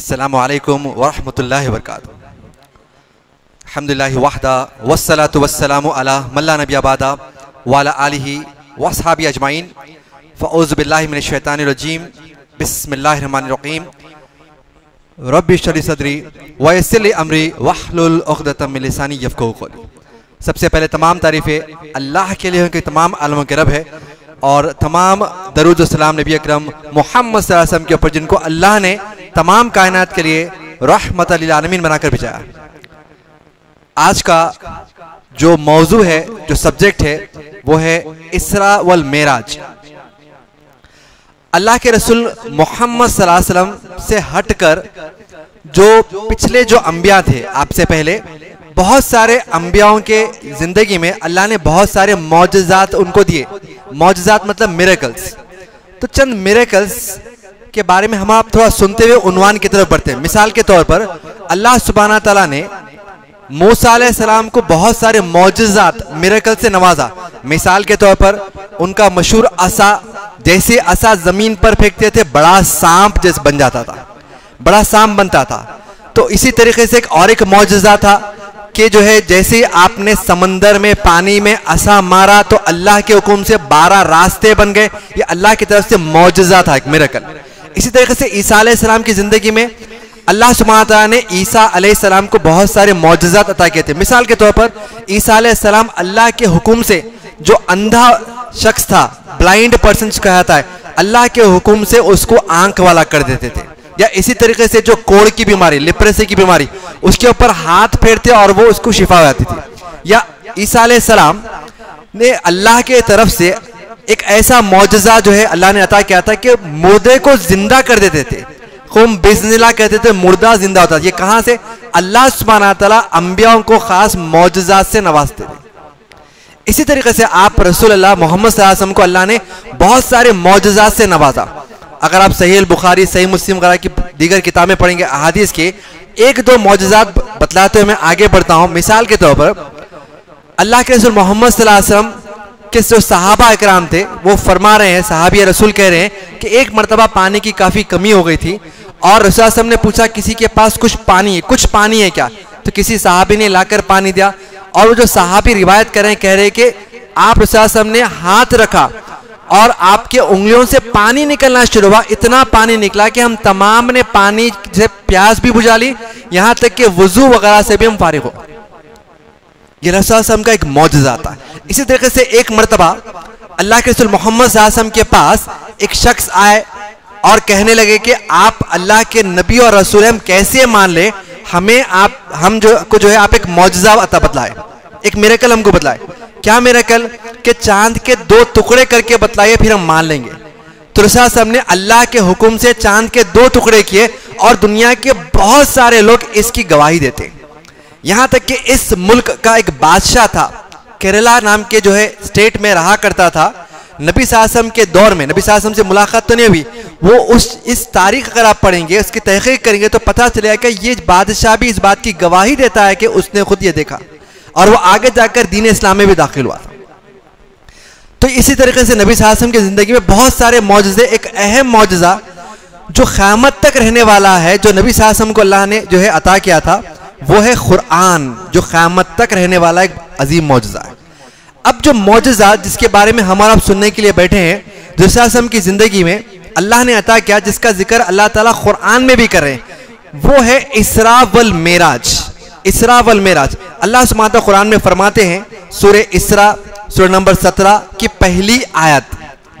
अस्सलामु अलैकुम वरहमतुल्लाहि वबरकातुहू। अल्हम्दुलिल्लाहि वहदा वस्सलातु वस्सलामु अला मल्ला नबी अबादा वाला आलिहि वस्हाबी अजमाइन। फ़औज़ु बिल्लाहि मिनश शैतानिर रजीम। बिस्मिल्लाहिर रहमानिर रहीम। रब्बि इश्रह ली सदरी व यस्सिर ली अमरी वहलुल उक़दतम मिन लिसानी यफ़क़हू क़ौली। सबसे पहले तमाम तारीफ़ें अल्लाह के लिए हैं कि तमाम आलमों के रब है, और तमाम दरूद व सलाम नबी अकरम मोहम्मद सल्लल्लाहु अलैहि वसल्लम के ऊपर जिनको अल्लाह ने तमाम कायनात के लिए रहमत लिल आलमीन बनाकर भेजा। आज का जो मौजू है, जो सब्जेक्ट है, वो है इसरा वल मेराज। अल्लाह के रसूल मोहम्मद सल्लल्लाहु अलैहि वसल्लम से हटकर जो पिछले जो अंबिया थे आपसे पहले, बहुत सारे अंबियाओं के जिंदगी में अल्लाह ने बहुत सारे मौजज़ात उनको दिए। मौजज़ात मतलब मिरेकल्स। तो चंद मिरेकल्स के बारे में हम आप थोड़ा सुनते हुए उन्वान की तरफ बढ़ते हैं। मिसाल के तौर पर अल्लाह सुब्हाना ताला ने मूसा अलैहिस्सलाम को बहुत सारे मौजज़ात मिरेकल से नवाजा। मिसाल के तौर पर उनका मशहूर असा, जैसे असा जमीन पर फेंकते थे बड़ा सांप जैसे बन जाता था, बड़ा सांप बनता था। तो इसी तरीके से एक मौजज़ा था कि जो है जैसे आपने समंदर में पानी में असा मारा तो अल्लाह के हुक्म से 12 रास्ते बन गए। ये अल्लाह की तरफ से मौजज़ा था, एक मिरेकल। इसी तरीके से ईसा अलैहिस्सलाम की जिंदगी में अल्लाह सुब्हानहू तआला ने ईसा अलैहिस्सलाम को बहुत सारे मौजज़ात अता किए थे। मिसाल के तौर पर ईसा अलैहिस्सलाम अल्लाह के हुक्म से जो अंधा शख्स था, ब्लाइंड पर्सन कहता है, अल्लाह के हुक्म से उसको आंख वाला कर देते थे। या इसी तरीके से जो कोढ़ की बीमारी, लिप्रेसी की बीमारी, उसके ऊपर हाथ फेरते और वो उसको शिफा हो जाती थी। या ईसा अलैहिस्सलाम ने अल्लाह के तरफ से एक ऐसा मौजज़ा जो है अल्लाह ने अता किया था कि मुर्दे को जिंदा कर देते थे। खुम बिस्मिल्लाह कहते थे, मुर्दा जिंदा होता। ये कहां से? अल्लाह सुब्हानहू तआला अंबियाओं को खास मौजज़ात से नवाजते थे। इसी तरीके से आप रसूल अल्लाह मोहम्मद सल्लल्लाहु अलैहि वसल्लम को अल्लाह ने बहुत सारे मौजज़ात से नवाजा। अगर आप सही बुखारी, सही मुस्लिम वगैरह की दीगर किताबें पढ़ेंगे अहादीस के, एक दो मौजज़ात बतलाते हुए मैं आगे बढ़ता हूं। मिसाल के तौर पर अल्लाह के रसूल मोहम्मद सल्लल्लाहु अलैहि वसल्लम के जो सहाबा इकराम थे वो फरमा रहे हैं, सहाबी रसूल कह रहे हैं कि एक मरतबा पानी की काफ़ी कमी हो गई थी और रसूल सल्लल्लाहु अलैहि वसल्लम ने पूछा किसी के पास कुछ पानी है क्या? तो किसी सहाबी ने लाकर पानी दिया। और वो जो सहाबी रिवायत कर रहे हैं, कह रहे हैं कि आप रसूल सल्लल्लाहु अलैहि वसल्लम ने हाथ रखा और आपके उंगलियों से पानी निकलना शुरू हुआ। इतना पानी निकला कि हम तमाम ने पानी से प्यास भी बुझा ली, यहाँ तक कि वुजू वगैरह से भी हम फारिग हो। ये रसूल सल्लल्लाहु अलैहि वसल्लम का एक मौजज़ा था। इसी तरीके से एक मरतबा अल्लाह के रसूल मोहम्मद सल्लल्लाहु अलैहि वसल्लम के पास एक शख्स आए और कहने लगे कि आप अल्लाह के नबी और रसूल हम कैसे मान ले, हमें हम जो है आप एक मौजज़ा अता बतलाए, एक मिरेकल हमको बतलाए। क्या मिरेकल? कि चांद के 2 टुकड़े करके बतलाइए, फिर हम मान लेंगे। तो रसूल सल्लल्लाहु अलैहि वसल्लम ने अल्लाह के हुक्म से चांद के 2 टुकड़े किए और दुनिया के बहुत सारे लोग इसकी गवाही देते। यहाँ तक कि इस मुल्क का एक बादशाह था, केरला नाम के जो है स्टेट में रहा करता था। नबी सल्लल्लाहु अलैहि वसल्लम के दौर में नबी सल्लल्लाहु अलैहि वसल्लम से मुलाकात तो नहीं हुई। वो इस तारीख अगर आप पढ़ेंगे, उसकी तहकीक करेंगे तो पता चलेगा कि ये बादशाह भी इस बात की गवाही देता है कि उसने खुद ये देखा और वो आगे जाकर दीन इस्लाम में भी दाखिल हुआ था। तो इसी तरीके से नबी सल्लल्लाहु अलैहि वसल्लम की जिंदगी में बहुत सारे मौजज़े, एक अहम मौजज़ा जो क़यामत तक रहने वाला है, जो नबी सल्लल्लाहु अलैहि वसल्लम को अल्लाह ने जो है अता किया था, वो है कुरान, जो क़यामत तक रहने वाला एक अजीम मौजज़ा है। अब जो मौजज़ा जिसके बारे में हमारा आप सुनने के लिए बैठे हैं, जो सल्लल्लाहु अलैहि वसल्लम की जिंदगी में अल्लाह ने अता किया, जिसका जिक्र अल्लाह ताला कुरान में भी कर रहे हैं, वो है इसरा वल मेराज। इसरा वल मेराज अल्लाह सुब्हानहू तआला कुरान में फरमाते हैं, सूरह इसरा सूरह नंबर 17 की पहली आयत,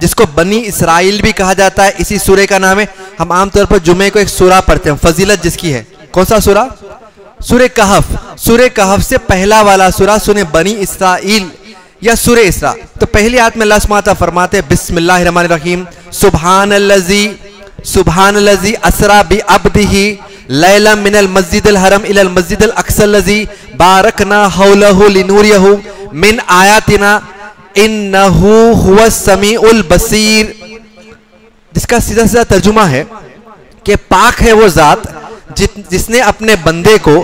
जिसको बनी इसराइल भी कहा जाता है, इसी सूरह का नाम है। हम आमतौर पर जुमे को एक सूरा पढ़ते हैं, फजीलत जिसकी है। कौन सा सूरा? सूरह कहफ। सूरह कहफ से पहला वाला सूरा सूरह बनी इसराइल या सूरह इसरा। तो पहली आयत में अल्लाह सुब्हानहू तआला फरमाते हैं, बिस्मिल्लाहिर्रहमानिर्रहीम, सुब्हानल्लज़ी असरा बि अब्दिही लैला मिनल मस्जिदिल हरम इलल मस्जिदिल अक्सल लजी बारकना हौलहु लिनूरियहु मिन आयातिना इन्नहु हुवस समीउल बसीर, जिसका सीधा सीधा तर्जुमा है कि पाक है वो जात जिसने अपने बंदे को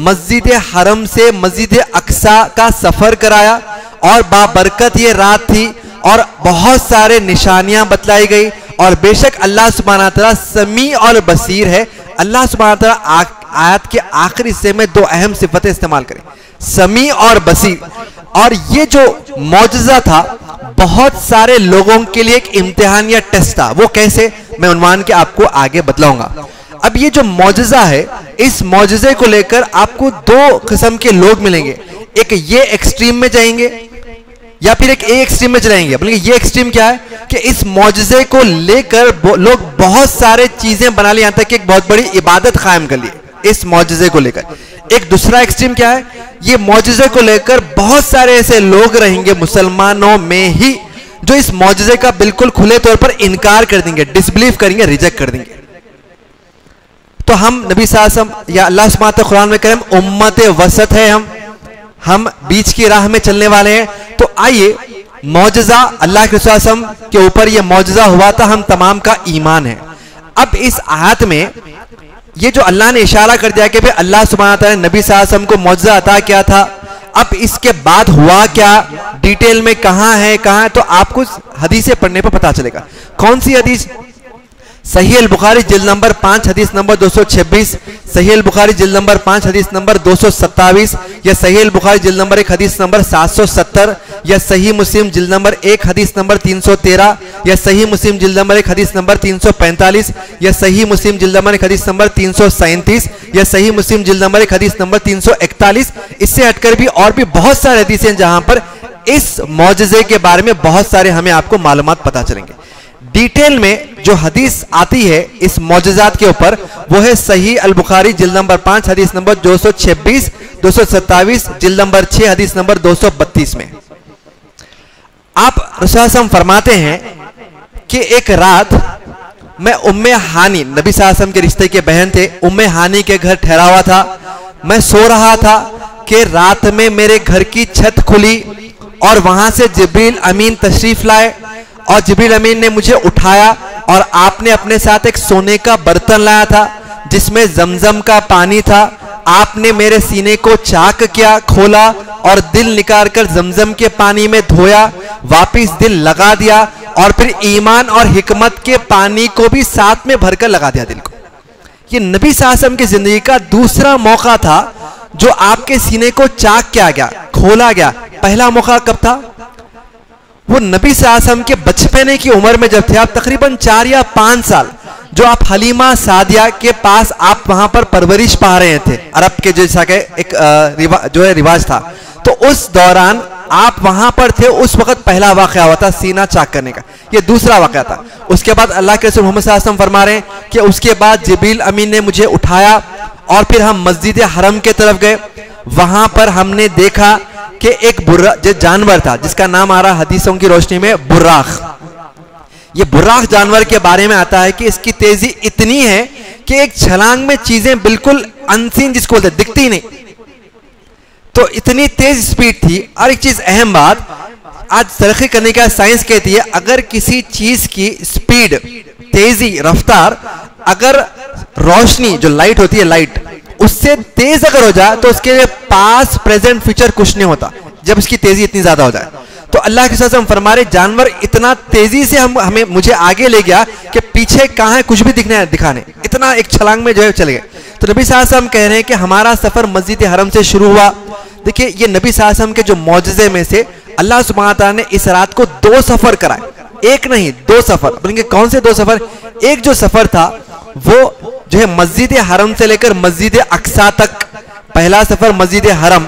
मस्जिद हरम से मस्जिद अक्सा का सफर कराया और बाबरकत ये रात थी और बहुत सारे निशानियां बतलाई गई, और बेशक अल्लाह सुब्हानहू तआला समी और बसीर है। अल्लाह सुब्हानहू तआला आयत के आखिरी हिस्से में दो अहम सिफतें इस्तेमाल करें, समी और बसीर। और ये जो मौजज़ा था बहुत सारे लोगों के लिए एक इम्तिहान या टेस्ट था। वो कैसे, मैं उन्वान के आपको आगे बतलाऊंगा। अब ये जो मौजज़ा है, इस मौजज़े को लेकर आपको दो किस्म के लोग मिलेंगे, एक ये एक्सट्रीम में जाएंगे या फिर एक एक्सट्रीम में चलाएंगे। बल्कि ये एक्सट्रीम क्या है कि इस मौजज़े को लेकर लोग बहुत सारे चीजें बना लिए, यहां तक कि एक बहुत बड़ी इबादत कायम कर लिए इस मौजज़े को लेकर। एक दूसरा एक्सट्रीम क्या है, ये मौजज़े को लेकर बहुत सारे ऐसे लोग रहेंगे मुसलमानों में ही जो इस मौजज़े का बिल्कुल खुले तौर पर इनकार कर देंगे, डिसबिलीव करेंगे, रिजेक्ट कर देंगे। तो हम नबी सल्लल्लाहु अलैहि वसल्लम या अल्लाह सुब्हानहू तआला कुरान में करें उम्मत वसत है, हम बीच की राह में चलने वाले हैं। तो आइए, मौजज़ा अल्लाह के रसूल सल्लल्लाहु अलैहि वसल्लम के ऊपर यह मौजज़ा हुआ था, हम तमाम का ईमान है। अब इस आयत में ये जो अल्लाह ने इशारा कर दिया कि भाई अल्लाह सुब्हानहू तआला ने नबी सल्लल्लाहु अलैहि वसल्लम को मौजज़ा अता किया था, अब इसके बाद हुआ क्या, डिटेल में कहां है, तो आपको हदीसें पढ़ने पर पता चलेगा। कौन सी हदीस? सही अल बुखारी जिल्द नंबर 5 हदीस नंबर 226, सही अल बुखारी जिल्द नंबर 5 हदीस नंबर 227, या सही अल बुखारी जिल्द नंबर 1 हदीस नंबर 770, या सही मुस्लिम जिल्द नंबर 1 हदीस नंबर 313, या सही मुस्लिम जिल्द नंबर 1 हदीस नंबर 345, या सही मुस्लिम जिल्द नंबर 1 हदीस नंबर 337, या सही मुस्लिम जिल्द नंबर 1 हदीस नंबर 341। इससे हटकर भी और भी बहुत सारे हदीसें जहां पर इस मौजज़े के बारे में बहुत सारे हमें आपको मालूमात पता चलेंगे। डिटेल में जो हदीस आती है इस मौजज़ात के ऊपर वो है सही अल बुखारी जिल्द नंबर 5 हदीस नंबर 226, 227, जिल्द नंबर 6 हदीस नंबर 232 में आप रसूल सल्लल्लाहु फरमाते हैं कि एक रात मैं उम्मे हानी, नबी सल्लल्लाहु अलैहि वसल्लम के रिश्ते के बहन थे, उम्मे हानी के घर ठहरा हुआ था। मैं सो रहा था कि रात में मेरे घर की छत खुली और वहां से जिब्रील अमीन तशरीफ लाए और जिब्रील अमीन ने मुझे उठाया और आपने अपने साथ एक सोने का बर्तन लाया था जिसमें जमजम का पानी था। आपने मेरे सीने को चाक किया, खोला और दिल निकाल कर जमजम के पानी में धोया, वापिस दिल लगा दिया और फिर ईमान और हिकमत के पानी को भी साथ में भरकर लगा दिया दिल को। ये नबी सल्लल्लाहु अलैहि वसल्लम की जिंदगी का दूसरा मौका था जो आपके सीने को चाक किया गया, खोला गया। पहला मौका कब था? वो नबी सल्लल्लाहु अलैहि वसल्लम के बचपने की उम्र में जब थे आप, तकरीबन 4 या 5 साल, जो आप हलीमा सादिया के पास आप वहां पर परवरिश पा रहे थे, अरब के जैसा के एक जो है रिवाज था। तो उस दौरान आप वहां पर थे, उस वक्त पहला वाकया हुआ था सीना चाक करने का। ये दूसरा वाकया था। उसके बाद अल्लाह के रसूल मोहम्मद सल्लल्लाहु अलैहि वसल्लम फरमा रहे हैं कि उसके बाद जिब्रील अमीन ने मुझे उठाया और फिर हम मस्जिद हरम के तरफ गए। वहां पर हमने देखा कि एक जानवर था जिसका नाम आ रहा हदीसों की रोशनी में बुर्राख। ये बुर्राख जानवर के बारे में आता है कि इसकी तेजी इतनी है कि एक छलांग में चीजें बिल्कुल अनसीन, जिसको बोलते दिखती नहीं, तो इतनी तेज स्पीड थी। और एक चीज अहम बात, आज तरक्की करने का साइंस कहती है अगर किसी चीज की स्पीड, तेजी, रफ्तार, अगर रोशनी जो लाइट होती है, लाइट उससे तेज अगर हो जाए तो उसके लिए पास प्रेजेंट फ्यूचर कुछ नहीं होता जब इसकी तेजी इतनी ज्यादा हो जाए। तो अल्लाह के साथ हम फरमा रहे जानवर इतना तेजी से मुझे आगे ले गया कि पीछे कहां है कुछ भी दिखाने, इतना एक छलांग में जो है चले गए। तो नबी सल्लल्लाहु अलैहि वसल्लम कह रहे हैं कि हमारा सफर मस्जिद हरम से शुरू हुआ। देखिए ये नबी सल्लल्लाहु अलैहि वसल्लम के जो मौजज़े में से अल्लाह सुब्हानहू तआला ने इस रात को 2 सफर कराए, एक नहीं 2 सफर। बोलेंगे कौन से 2 सफर? एक जो सफर था वो जो है मस्जिद हरम से लेकर मस्जिद अक्सा तक, पहला सफर मस्जिद हरम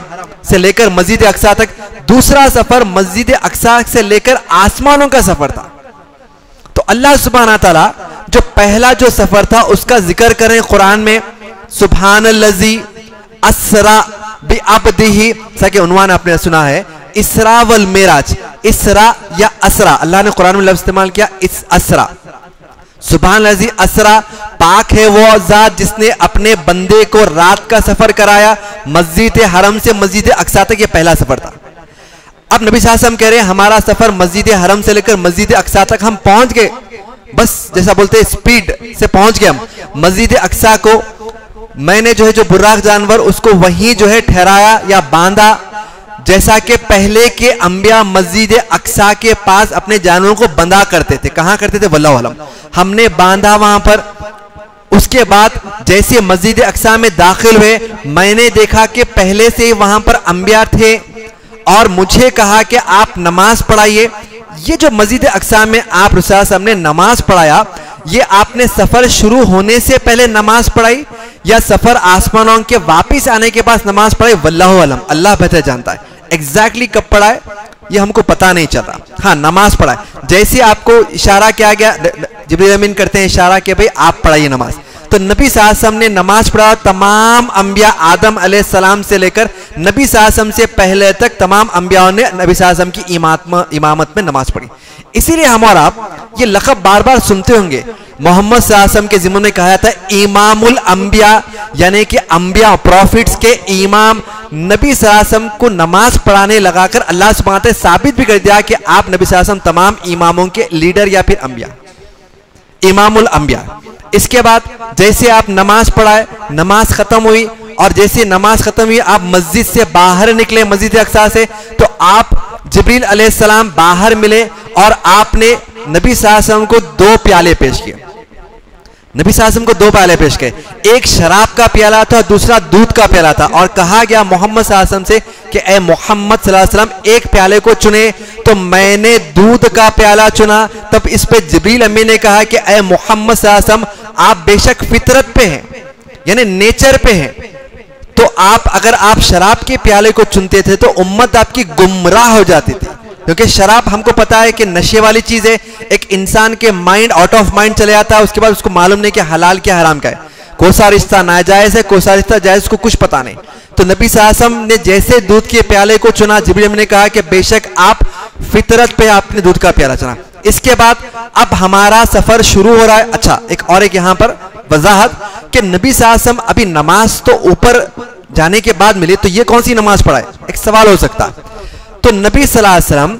से लेकर मस्जिद अक्सा तक, दूसरा सफर मस्जिद अक्सा से लेकर आसमानों का सफर था। तो अल्लाह सुब्हानहू तआला जो पहला जो सफर था उसका जिक्र करें कुरान में, सुब्हानल्लज़ी अस्रा बिअब्दिही, सके उन्वान आपने सुना है इसरा वल मेराज। इसरा या असरा, अल्लाह ने कुरान में लफ्ज़ इस्तेमाल किया इस असरा। सुभान लजी असरा, पाक है वो ज़ात जिसने अपने बंदे को रात का सफर कराया मस्जिद हरम से मस्जिद अक्सा तक। ये पहला सफर था। अब नबी सल्लल्लाहु अलैहि वसल्लम कह रहे हैं हमारा सफर मस्जिद हरम से लेकर मस्जिद अक्सा तक हम पहुंच गए, बस जैसा बोलते हैं स्पीड से पहुंच गए हम। मस्जिद अक्सा को मैंने जो है जो बुर्राक जानवर उसको वहीं जो है ठहराया या बांधा, जैसा कि पहले के अंबिया मस्जिद अक्सा के पास अपने जानवरों को बंधा करते थे। कहां करते थे? वल्लाहु अलम। हमने बांधा वहां पर। उसके बाद जैसे मस्जिद अक्सा में दाखिल हुए, मैंने देखा कि पहले से ही वहां पर अंबिया थे और मुझे कहा कि आप नमाज पढ़ाइए। ये जो मस्जिद अक्सा में आप रसूल साहब ने नमाज पढ़ाया, ये आपने सफर शुरू होने से पहले नमाज पढ़ाई या सफर आसमानों के वापिस आने के पास नमाज पढ़ाई? वल्लाहु अलम, अल्लाह बेहतर जानता है एग्जैक्टली कब पढ़ाए, ये हमको पता नहीं चला। हाँ, नमाज पढ़ाए। जैसे आपको इशारा किया गया, जिब्रील अमीन करते हैं इशारा कि भाई आप पढ़ाइए नमाज, तो नबी सल्लल्लाहु अलैहि वसल्लम ने नमाज पढ़ा। तमाम अंबिया आदम अलैहिस्सलाम से लेकर नबी सल्लल्लाहु अलैहि वसल्लम से पहले तक तमाम अंबियाओं ने नबी सल्लल्लाहु अलैहि वसल्लम की इमामत में नमाज पढ़ी। इसीलिए हम और आप ये लक़ब बार बार सुनते होंगे। मोहम्मद सल्लल्लाहु अलैहि वसल्लम के ज़िम्मे में कहा था इमामुल अंबिया, यानी कि अंबिया प्रॉफिट्स के इमाम। नबी सल्लल्लाहु अलैहि वसल्लम को नमाज पढ़ाने लगाकर अल्लाह सुब्हानहू व तआला साबित भी कर दिया कि आप नबी सल्लल्लाहु अलैहि वसल्लम तमाम इमामों के लीडर या फिर अंबिया, इमामुल अंबिया। इसके बाद जैसे आप नमाज पढ़ाए, नमाज खत्म हुई और जैसे नमाज खत्म हुई आप मस्जिद से बाहर निकले, मस्जिद अक्सा से, तो आप जिब्रील अलैहिस्सलाम बाहर मिले और आपने नबी सल्लल्लाहु अलैहि वसल्लम को 2 प्याले पेश किए। नबी सल्लल्लाहु अलैहि वसल्लम को 2 प्याले पेश किए, एक शराब का प्याला था, दूसरा दूध का प्याला था। और कहा गया मोहम्मद सल्लल्लाहु अलैहि वसल्लम से कि ए मोहम्मद सल्लल्लाहु अलैहि वसल्लम एक प्याले को चुने, तो मैंने दूध का प्याला चुना। तब इस पे जिब्रील अमीन ने कहा कि ए मोहम्मद सल्लल्लाहु अलैहि वसल्लम आप बेशक फितरत पे हैं, यानी नेचर पे हैं, तो अगर आप शराब के प्याले को चुनते थे तो उम्मत आपकी गुमराह हो जाती थी, क्योंकि शराब हमको पता है कि नशे वाली चीज है। एक इंसान के माइंड आउट ऑफ माइंड चले जाता है, उसके बाद उसको मालूम नहीं कि हलाल क्या हराम क्या है, कौन सा रिश्ता नाजायज है कौन सा रिश्ता जायज, उसको कुछ पता नहीं। तो नबी सल्लल्लाहु अलैहि वसल्लम ने जैसे दूध के प्याले को चुना, जिब्रील ने कहा कि बेशक आप फितरत पे आपने दूध का प्याला चुना। इसके बाद अब हमारा सफर शुरू हो रहा है। अच्छा, एक यहां पर वजाहत कि नबी सल्लल्लाहु अलैहि वसल्लम अभी नमाज तो ऊपर जाने के बाद मिले, तो ये कौन सी नमाज पढ़ाए, एक सवाल हो सकता। तो नबी सल्लल्लाहु अलैहि वसल्लम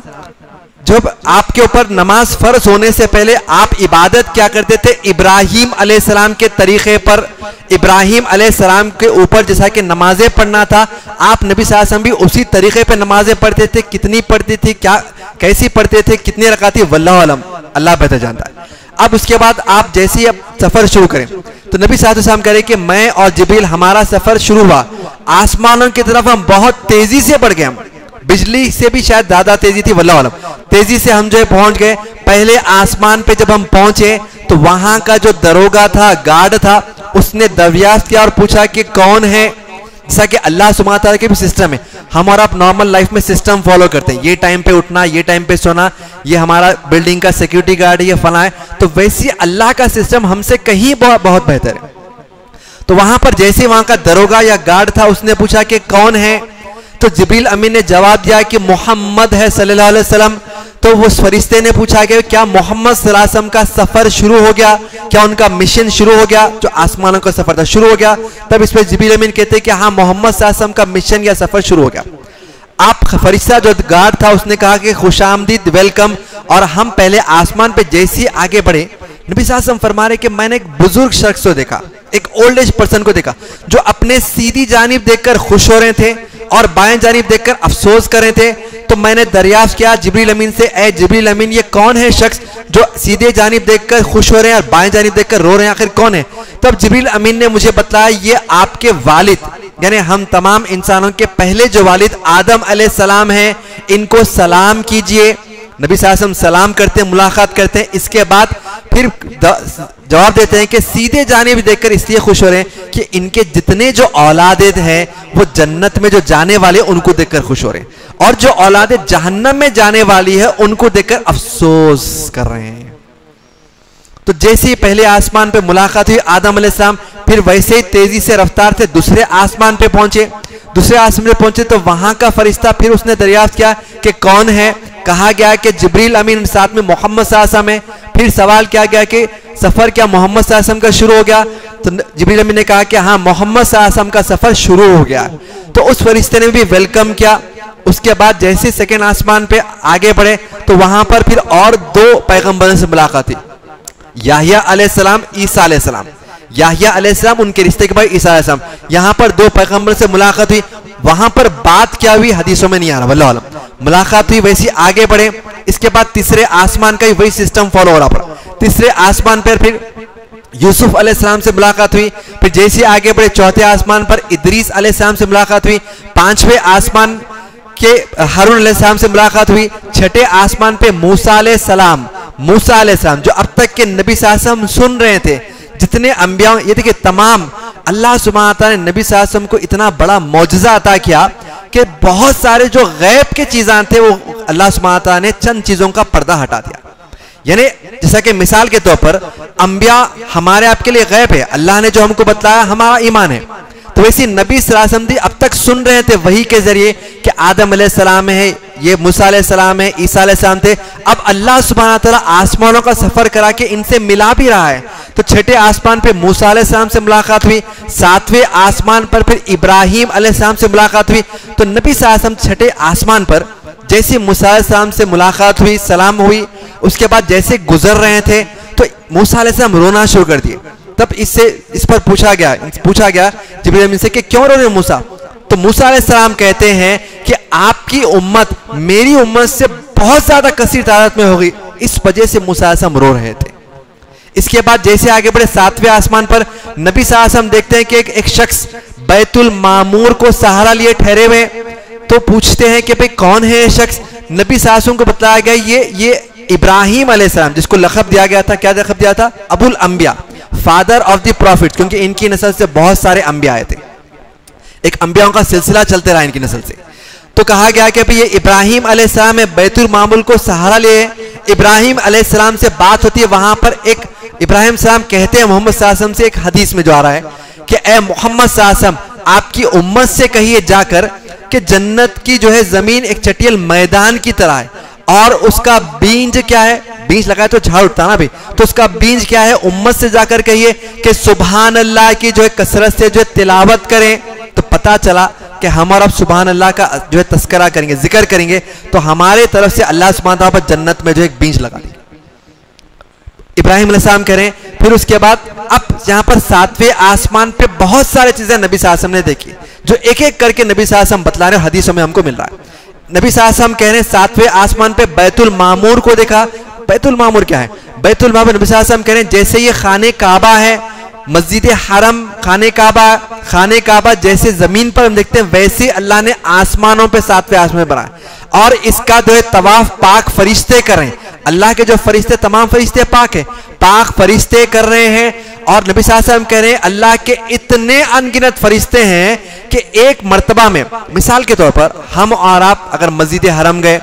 जब आपके ऊपर नमाज फर्ज होने से पहले आप इबादत क्या करते थे? इब्राहीम अलैहिस्सलाम के तरीके पर, इब्राहीम अलैहिस्सलाम के ऊपर जैसा कि नमाजें पढ़ना था, आप नबी सल्लल्लाहु अलैहि वसल्लम भी उसी तरीके पर नमाजें पढ़ते थे। कितनी पढ़ती थी, क्या कैसी पढ़ते थे, कितनी रकाती, वल्लाहु अलम, अल्लाह बेहतर जानता है। अब उसके बाद आप जैसे ही अब सफर शुरू करें, तो नबी सल्लल्लाहु अलैहि वसल्लम कह रहे कि मैं और जिब्रील हमारा सफर शुरू हुआ, आसमानों की तरफ हम बहुत तेजी से बढ़ गए, हम बिजली से भी शायद ज्यादा तेजी थी, वल्लाहु अलम, तेजी से हम जो है पहुंच गए। पहले आसमान पे जब हम पहुंचे तो वहां का जो दरोगा था, गार्ड था, उसने दरियाफ्त किया और पूछा कि कौन है। जैसा कि अल्लाह सुब्हानहू व तआला के भी सिस्टम है, हम और आप नॉर्मल लाइफ में सिस्टम फॉलो करते हैं, ये टाइम पे उठना, ये टाइम पे सोना, ये हमारा बिल्डिंग का सिक्योरिटी गार्ड है, ये फला है, तो वैसे अल्लाह का सिस्टम हमसे कहीं बहुत बेहतर है। तो वहां पर जैसे वहां का दरोगा या गार्ड था, उसने पूछा कि कौन है, तो जिब्रील अमीन ने जवाब दिया कि मोहम्मद है सल्लल्लाहु अलैहि वसल्लम। तो वो फरिश्ते ने पूछा कि क्या मोहम्मद सल्लल्लाहु अलैहि वसल्लम का सफर शुरू हो गया, क्या उनका मिशन शुरू हो गया, जो आसमानों का सफर था शुरू हो गया? तब इस पर जिब्रील अमीन कहते हैं कि हाँ, मोहम्मद सल्लल्लाहु अलैहि वसल्लम का मिशन या सफर शुरू हो गया। आप फरिश्ता जो गार्ड था उसने कहा कि खुशामदीद, वेलकम। और हम पहले आसमान पे जैसे ही आगे बढ़े, नबी सल्लल्लाहु अलैहि वसल्लम फरमा रहे कि मैंने एक बुजुर्ग शख्स को देखा, एक ओल्ड एज पर्सन को देखा, जो अपने सीधी जानिब देखकर खुश हो रहे थे और बाएं जानिब देखकर अफसोस कर रहे थे। तो मैंने दरियाफ्त किया जिब्रील अमीन से, ए जिब्रील अमीन, ये कौन है शख्स जो सीधे जानिब देखकर खुश हो रहे हैं और बाएं जानिब देखकर रो रहे हैं, आखिर कौन है? तब जिब्रील अमीन ने मुझे बताया, ये आपके वालिद, यानी हम तमाम इंसानों के पहले जो वालिद आदम अलैहिस्सलाम हैं, इनको सलाम कीजिए। नबी सल्लल्लाहु अलैहि वसल्लम सलाम करते हैं, मुलाकात करते हैं, इसके बाद फिर जवाब देते हैं कि सीधे जानिब देखकर इसलिए खुश हो रहे हैं कि इनके जितने जो औलादे हैं वो जन्नत में जो जाने वाले उनको देखकर खुश हो रहे हैं, और जो औलादे जहन्नम में जाने वाली है उनको देखकर अफसोस कर रहे हैं। तो जैसे ही पहले आसमान पे मुलाकात हुई आदम अलैहिस्सलाम, फिर वैसे ही तेजी से रफ्तार से दूसरे आसमान पे पहुंचे। दूसरे आसमान पे पहुंचे तो वहां का फरिश्ता फिर उसने दरियाफ्त किया कि कौन है। कहा गया कि जिब्रील अमीन, साथ में मोहम्मद सल्लल्लाहु अलैहि वसल्लम है। फिर सवाल किया गया कि सफर क्या मोहम्मद सल्लल्लाहु अलैहि वसल्लम का शुरू हो गया? तो जिब्रील अमीन ने कहा कि हाँ, मोहम्मद सल्लल्लाहु अलैहि वसल्लम का सफर शुरू हो गया। तो उस फरिश्ते ने भी वेलकम किया। उसके बाद जैसे सेकेंड आसमान पे आगे बढ़े तो वहां पर फिर और 2 पैगंबरों से मुलाकात हुई, याहिया अलैहिस्सलाम, ईसा अलैहिस्सलाम। याहिया अलैहिस्सलाम उनके रिश्ते के भाई ईसा अलैहिस्सलाम। यहां पर 2 पैगंबर से मुलाकात हुई। वहां पर बात क्या हुई हदीसों में नहीं आ रहा, वल्लाह आलम। मुलाकात हुई, वैसे आगे बढ़े। इसके बाद तीसरे आसमान का ही वही सिस्टम फॉलो हो रहा पड़ा। तीसरे आसमान पर फिर यूसुफ अलैहिस्सलाम से मुलाकात हुई। फिर जैसे आगे बढ़े चौथे आसमान पर इदरीस अलैहिस्सलाम से मुलाकात हुई। 5वें आसमान के हारून अलैहिस्सलाम से मुलाकात हुई। 6ठे आसमान पे मूसा अलैहिस्सलाम, जो अब तक के नबी सल्लल्लाहु अलैहि वसल्लम सुन रहे थे, जितने अंबिया, ये देखिए तमाम अल्लाह सुब्हानहू व तआला ने नबी सल्लल्लाहु अलैहि वसल्लम को इतना बड़ा मौजज़ा अता किया कि बहुत सारे जो गैब के चीज़ां थे वो अल्लाह सुब्हानहू व तआला ने चंद चीज़ों का पर्दा हटा दिया। यानी जैसा कि मिसाल के तौर पर अंबिया हमारे आपके लिए गैब है, अल्लाह ने जो हमको बताया हमारा ईमान है। तो वैसे नबी सल्लल्लाहु अलैहि वसल्लम अब तक सुन रहे थे वही के जरिए कि आदम अलैहिस्सलाम है, ये मूसा अलैहिस्सलाम है, ईसा अलैहिस्सलाम थे। अब अल्लाह सुब्हानहू व तआला आसमानों का सफर करा के इनसे मिला भी रहा है। तो 6ठे आसमान पे मूसा अलैहिस्सलाम से मुलाकात हुई। 7वें आसमान पर फिर इब्राहिम अलैहिस्सलाम से मुलाकात हुई। तो नबी सल्लल्लाहु अलैहि वसल्लम 6ठे आसमान पर जैसे मूसा अलैहिस्सलाम से मुलाकात हुई, सलाम हुई, उसके बाद जैसे गुजर रहे थे तो मूसा अलैहिस्सलाम रोना शुरू कर दिए। तब इस पर पूछा गया जिब्रील अमीन से कि क्यों रो रहे मूसा? तो मूसा अलैहिस्सलाम कहते हैं कि आपकी उम्मत मेरी उम्मत से बहुत ज्यादा कसीर तादाद में होगी, इस वजह से मूसा अलैहिस्सलाम रो रहे थे। इसके बाद जैसे आगे बढ़े 7वें आसमान पर नबी सल्लल्लाहु अलैहि वसल्लम देखते हैं कि एक शख्स बैतुल मामूर को सहारा लिए ठहरे हुए। तो पूछते हैं कि भाई कौन है ये शख्स? नबी सल्लल्लाहु अलैहि वसल्लम को बताया गया ये इब्राहिम अलैहिस्सलाम, जिसको लक़ब दिया गया था, क्या लक़ब दिया था? अबुल अंबिया, फादर ऑफ द प्रॉफिट, क्योंकि इनकी नस्ल से बहुत सारे अंबिया आए थे। एक अंबियाओं का सिलसिला चलते रहा इनकी नस्ल से। तो कहा गया कि ये इब्राहिम अलैहिस्सलाम बैतुल मामूर को सहारा लिए। इब्राहिम अलैहिस्सलाम से बात होती है। वहां पर एक इब्राहिम सलाम कहते हैं मोहम्मद सल्लल्लाहु अलैहि वसल्लम से, एक हदीस में जो आ रहा है कि ए मोहम्मद सल्लल्लाहु अलैहि वसल्लम, आपकी उम्मत से कहिए जाकर कि जन्नत की जो है जमीन एक चटियल मैदान की तरह है और उसका बीज क्या है? बीज लगाए तो झाड़ उठता ना भाई, तो उसका बीज क्या है? उम्मत से जाकर कहिए कि सुभान अल्लाह की जो है कसरत से जो है तिलावत करें। तो पता चला कि हम और अब सुभान अल्लाह का जो है तस्करा करेंगे, जिक्र करेंगे, तो हमारे तरफ से अल्लाह सुब्हानहू व तआला पर जन्नत में जो एक बीज लगा देंगे। इब्राहिम अलैहिस्सलाम करें। फिर उसके बाद अब यहाँ पर 7वें आसमान पे बहुत सारी चीजें नबी सल्लल्लाहु अलैहि वसल्लम ने देखी, जो एक एक करके नबी सल्लल्लाहु अलैहि वसल्लम बतला रहे, हदीसों में हमको मिल रहा है। नबी सल्लल्लाहु अलैहि वसल्लम कह रहे हैं 7वें आसमान पे बैतुल मामूर को देखा। बैतुल मामूर क्या है? बैतुल मामूर नबी सल्लल्लाहु अलैहि वसल्लम कह रहे हैं जैसे ये खाने काबा है, मस्जिद हरम, खाने काबा जैसे जमीन पर हम देखते हैं, वैसे अल्लाह ने आसमानों पे 7वें आसमान में बनाया और इसका जो है तवाफ पाक फरिश्ते कर रहे हैं। अल्लाह के जो फरिश्ते, तमाम फरिश्ते पाक है, पाक फरिश्ते कर रहे हैं। और नबी सल्लल्लाहु अलैहि वसल्लम कह रहे हैं अल्लाह के इतने अनगिनत फरिश्ते हैं कि एक मर्तबा में, मिसाल के तौर पर हम और आप अगर मस्जिद हरम गए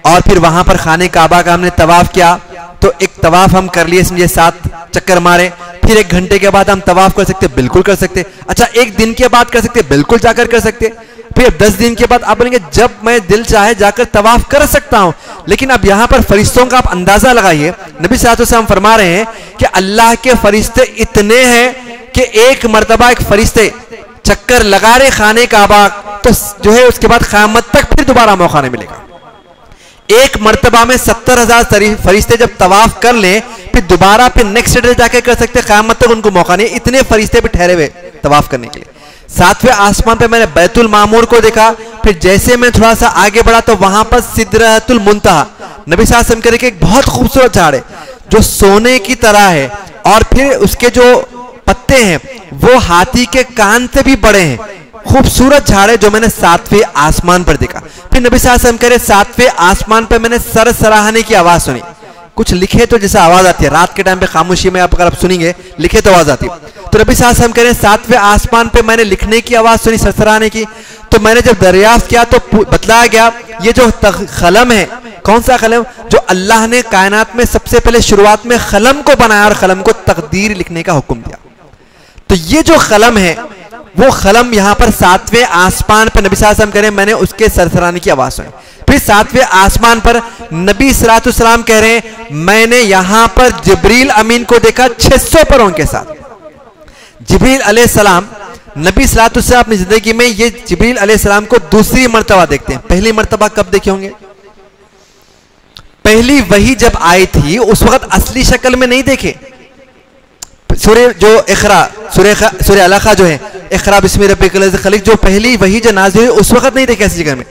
और फिर वहां पर खाने काबा का हमने तवाफ किया, तो एक तवाफ हम कर लिए, समझे 7 चक्कर मारे, फिर 1 घंटे के बाद हम तवाफ कर सकते? बिल्कुल कर सकते। अच्छा, 1 दिन के बाद कर सकते? बिल्कुल जाकर कर सकते। फिर 10 दिन के बाद आप बोलेंगे जब मैं दिल चाहे जाकर तवाफ कर सकता हूं। लेकिन अब यहां पर फरिश्तों का आप अंदाजा लगाइए। नबी सल्लल्लाहु अलैहि वसल्लम फरमा रहे हैं कि अल्लाह के फरिश्ते इतने हैं कि एक मर्तबा एक फरिश्ते चक्कर लगा रहे खाने काबा, तो जो है उसके बाद क़यामत तक फिर दोबारा मौका नहीं मिलेगा। एक मर्तबा में 70,000 फरिश्ते जब तवाफ कर ले, फिर दोबारा फिर नेक्स्ट डे जाके कर सकते, क़यामत तक उनको मौका नहीं। इतने फरिश्ते भी ठहरे हुए तवाफ करने के लिए। 7वें आसमान पे मैंने बैतुल मामूर को देखा। फिर जैसे मैं थोड़ा सा आगे बढ़ा तो वहां पर सिदरतुल मुंतहा, नबी सल्लल्लाहु अलैहि वसल्लम कह रहे कि एक बहुत खूबसूरत झाड़ है जो सोने की तरह है और फिर उसके जो पत्ते हैं वो हाथी के कान से भी बड़े हैं। खूबसूरत झाड़ है जो मैंने 7वें आसमान पर देखा। फिर नबी सल्लल्लाहु अलैहि वसल्लम कह रहे 7वें आसमान पर मैंने सर सराहने की आवाज सुनी। कुछ लिखे तो जैसा आवाज आती है रात के टाइम पे खामोशी में, अगर आप सुनेंगे लिखे तो आवाज आती है। तो नबी सल्लल्लाहु अलैहि वसल्लम कह रहे 7वें आसमान पे मैंने लिखने की आवाज सुनी, सरसराने की। तो मैंने जब दरियाफ्त किया तो बतलाया गया ये जो कलम है, कौन सा कलम? जो अल्लाह ने कायनात में सबसे पहले शुरुआत में कलम को बनाया और कलम को तकदीर लिखने का हुक्म दिया। तो ये जो कलम है वो कलम यहां पर 7वें आसमान पर नबी सल्लल्लाहु अलैहि वसल्लम कह रहे हैं, मैंने उसके सरसराने की आवाज सुनी। फिर 7वें आसमान पर नबी सल्लल्लाहु अलैहि वसल्लम कह रहे हैं, मैंने यहां पर जिब्रील अमीन को देखा 600 परों के साथ। जिब्रील अलैहिस्सलाम नबी सल्लल्लाहु अलैहि वसल्लम अपनी जिंदगी में ये जिब्रील अलैहिस्सलाम को दूसरी मर्तबा देखते हैं। पहली मर्तबा कब देखे होंगे? पहली वही जब आई थी उस वक्त असली शक्ल में नहीं देखे। सूर्य जो इकरा, सूर्य अलका जो है, इकरा बिस्मि रब्बिकल लज़ी खलक़, जो पहली वही जो नाज़िल हुई उस वक्त नहीं देखे ऐसी जगह में।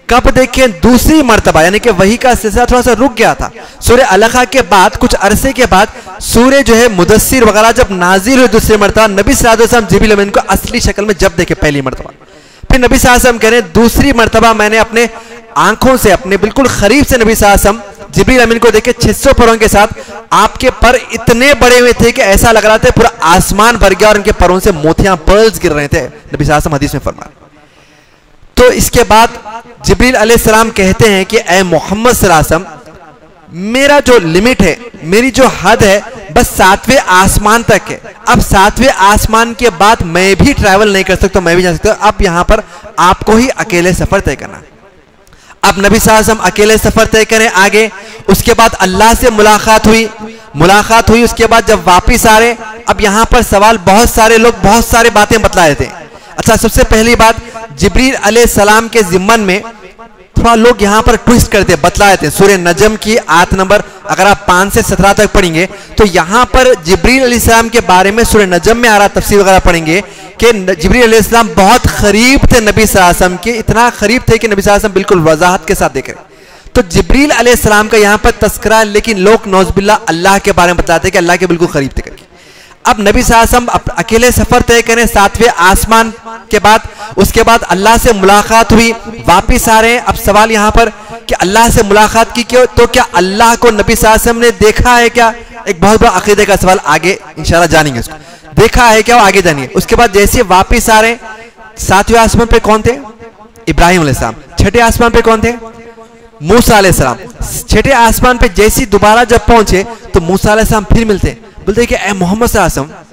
कब देखे? दूसरी मर्तबा, यानी कि वही का सिलसिला थोड़ा सा रुक गया था। सूर्य अलका के बाद कुछ अरसे के बाद सूर्य जो है मुदस्सिर वगैरह जब नाजिल हुई दूसरी मर्तबा, नबी सल्लल्लाहु अलैहि वसल्लम जिब्रील अमीन को असली शक्ल में जब देखे पहली मर्तबा। फिर नबी सल्लल्लाहु अलैहि वसल्लम कह रहे हैं दूसरी मर्तबा मैंने अपने आंखों से, अपने बिल्कुल करीब से नबी सल्लल्लाहु अलैहि वसल्लम जिब्रील अमीन को देखे 600 परों के साथ। आपके पर इतने बड़े हुए थे कि ऐसा लग रहा था पूरा आसमान भर गया और उनके परों से मोतियां, पर्ल्स गिर रहे थे। नबी सल्लल्लाहु अलैहि वसल्लम हदीस में फरमाया। तो इसके बाद जिब्रील अलैहिस्सलाम कहते हैं कि ऐ मोहम्मद सल्लल्लाहु अलैहि वसल्लम, मेरा जो लिमिट है, मेरी जो हद है, बस 7वें आसमान तक है। अब 7वें आसमान के बाद मैं भी ट्रैवल नहीं कर सकता, मैं भी जा सकता हूं। अब यहां पर आपको ही अकेले सफर तय करना। अब नबी सल्लल्लाहु अलैहि वसल्लम अकेले सफर तय करें आगे। उसके बाद अल्लाह से मुलाकात हुई। उसके बाद जब वापिस आ रहे, अब यहां पर सवाल, बहुत सारे लोग बहुत सारी बातें बतला रहे थे। अच्छा, सबसे पहली बात, जिब्रील अलैहिस्सलाम के जिम्मन में थोड़ा लोग यहां पर ट्विस्ट करते बतलाए थे। सूर्य नजम की 8 नंबर अगर आप 5 से 17 तक पढ़ेंगे तो यहां पर जिब्रील अलैहिस्सलाम के बारे में सूर्य नजम में आ रहा तफसीर वगैरह पढ़ेंगे कि जिब्रील अलैहिस्सलाम बहुत करीब थे नबी सल्लल्लाहु अलैहि वसल्लम के, इतना करीब थे कि नबी सल्लल्लाहु अलैहि वसल्लम बिल्कुल वजाहत के साथ देख रहे। तो जिब्रील अलैहिस्सलाम का यहां पर तस्करा, लेकिन लोग नौज़बिल्लाह अल्लाह के बारे में बताते हैं कि अल्लाह के बिल्कुल करीब थे करके। अब नबी सल्लल्लाहु अलैहि वसल्लम अकेले सफर तय करें 7वें आसमान के बाद। उसके बाद अल्लाह से मुलाकात हुई, वापिस आ रहे हैं। अब सवाल यहां पर कि अल्लाह से मुलाकात की क्यों? तो क्या अल्लाह को नबी सल्लल्लाहु अलैहि वसल्लम ने देखा है क्या? एक बहुत बड़ा अकीदे का सवाल, आगे इंशाल्लाह जानेंगे उसको। देखा है क्या? आगे जानिए। उसके बाद जैसे वापिस आ रहे, 7वें आसमान पे कौन थे? इब्राहिम अलैहिस्सलाम। 6ठे आसमान पे कौन थे? मूसा अलैहिस्सलाम। 6ठे आसमान पे जैसी दोबारा जब पहुंचे तो मूसा अलैहिस्सलाम फिर मिलते, बोलते कि ऐ मोहम्मद सल्लल्लाहु अलैहि वसल्लम,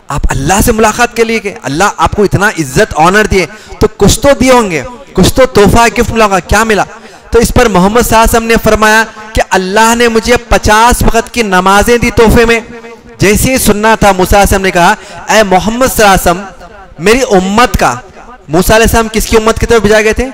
आप अल्लाह से मुलाकात के लिए गए, अल्लाह आपको इतना इज्जत ऑनर दिए तो कुछ तो दिए होंगे, कुछ तो तोहफा गिफ्ट मिला होगा, क्या मिला? तो इस पर मोहम्मद सल्लल्लाहु अलैहि वसल्लम ने फरमाया कि अल्लाह ने मुझे 50 वक्त की नमाजें दी तोहफे में। जैसे ही सुनना था, मूसा अलैहि वसल्लम ने कहा, ऐ मोहम्मद सल्लल्लाहु अलैहि वसल्लम, मेरी उम्मत का, मूसा अलैहि सल्लम किसकी उम्मत की तरफ भेजा गए थे?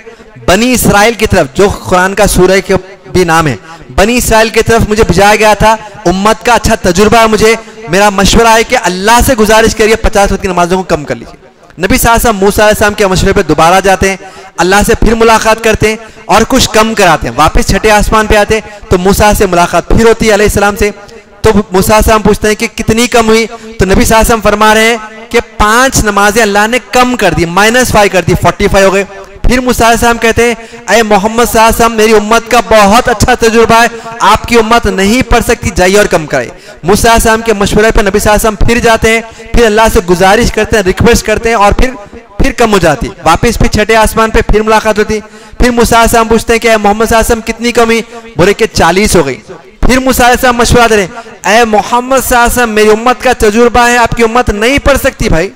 बनी इसराइल की तरफ, जो कुरान का सूरह के भी नाम है, बनी इसराइल की तरफ मुझे भेजा गया था। उम्मत का अच्छा तजुर्बा है मुझे, मेरा मशवरा है कि अल्लाह से गुजारिश करिए 50 वक्त की नमाजों को कम कर लीजिए। नबी सल्लल्लाहु अलैहि वसल्लम मूसा अलैहि सल्लम के मशवरे पर दोबारा जाते हैं, अल्लाह से फिर मुलाकात करते हैं और कुछ कम कराते हैं। वापस 6ठे आसमान पे आते हैं तो मूसा से मुलाकात फिर होती है अलैहि सलाम से। तो मूसा अलैहि सलाम पूछते हैं कि कितनी कम हुई? तो नबी सल्लल्लाहु अलैहि वसल्लम फरमा रहे हैं कि 5 नमाजें अल्लाह ने कम कर दी, -5 कर दी, 45 हो गए। फिर मूसा अलैहि सलाम कहते हैं, ऐ मोहम्मद सल्लल्लाहु अलैहि वसल्लम, मेरी उम्मत का बहुत अच्छा तजुर्बा है, आपकी उम्मत नहीं पढ़ सकती, जाइए और कम कराइए। मूसा अलैहि सलाम के मशवरे पर नबी सल्लल्लाहु अलैहि वसल्लम फिर जाते हैं, फिर अल्लाह से गुजारिश करते हैं, रिक्वेस्ट करते हैं और फिर कम हो जाती। वापस फिर 6ठे आसमान पे फिर मुलाकात होती। फिर मूसा अलैहि सलाम पूछते हैं कि मोहम्मद सल्लल्लाहु अलैहि वसल्लम कितनी कमी? बोले कि 40 हो गई। फिर मूसा अलैहि सलाम मशवरा दे रहे, ऐ मोहम्मद सल्लल्लाहु अलैहि वसल्लम, मेरी उम्मत का तजुर्बा है, आपकी उम्मत नहीं पढ़ सकती भाई,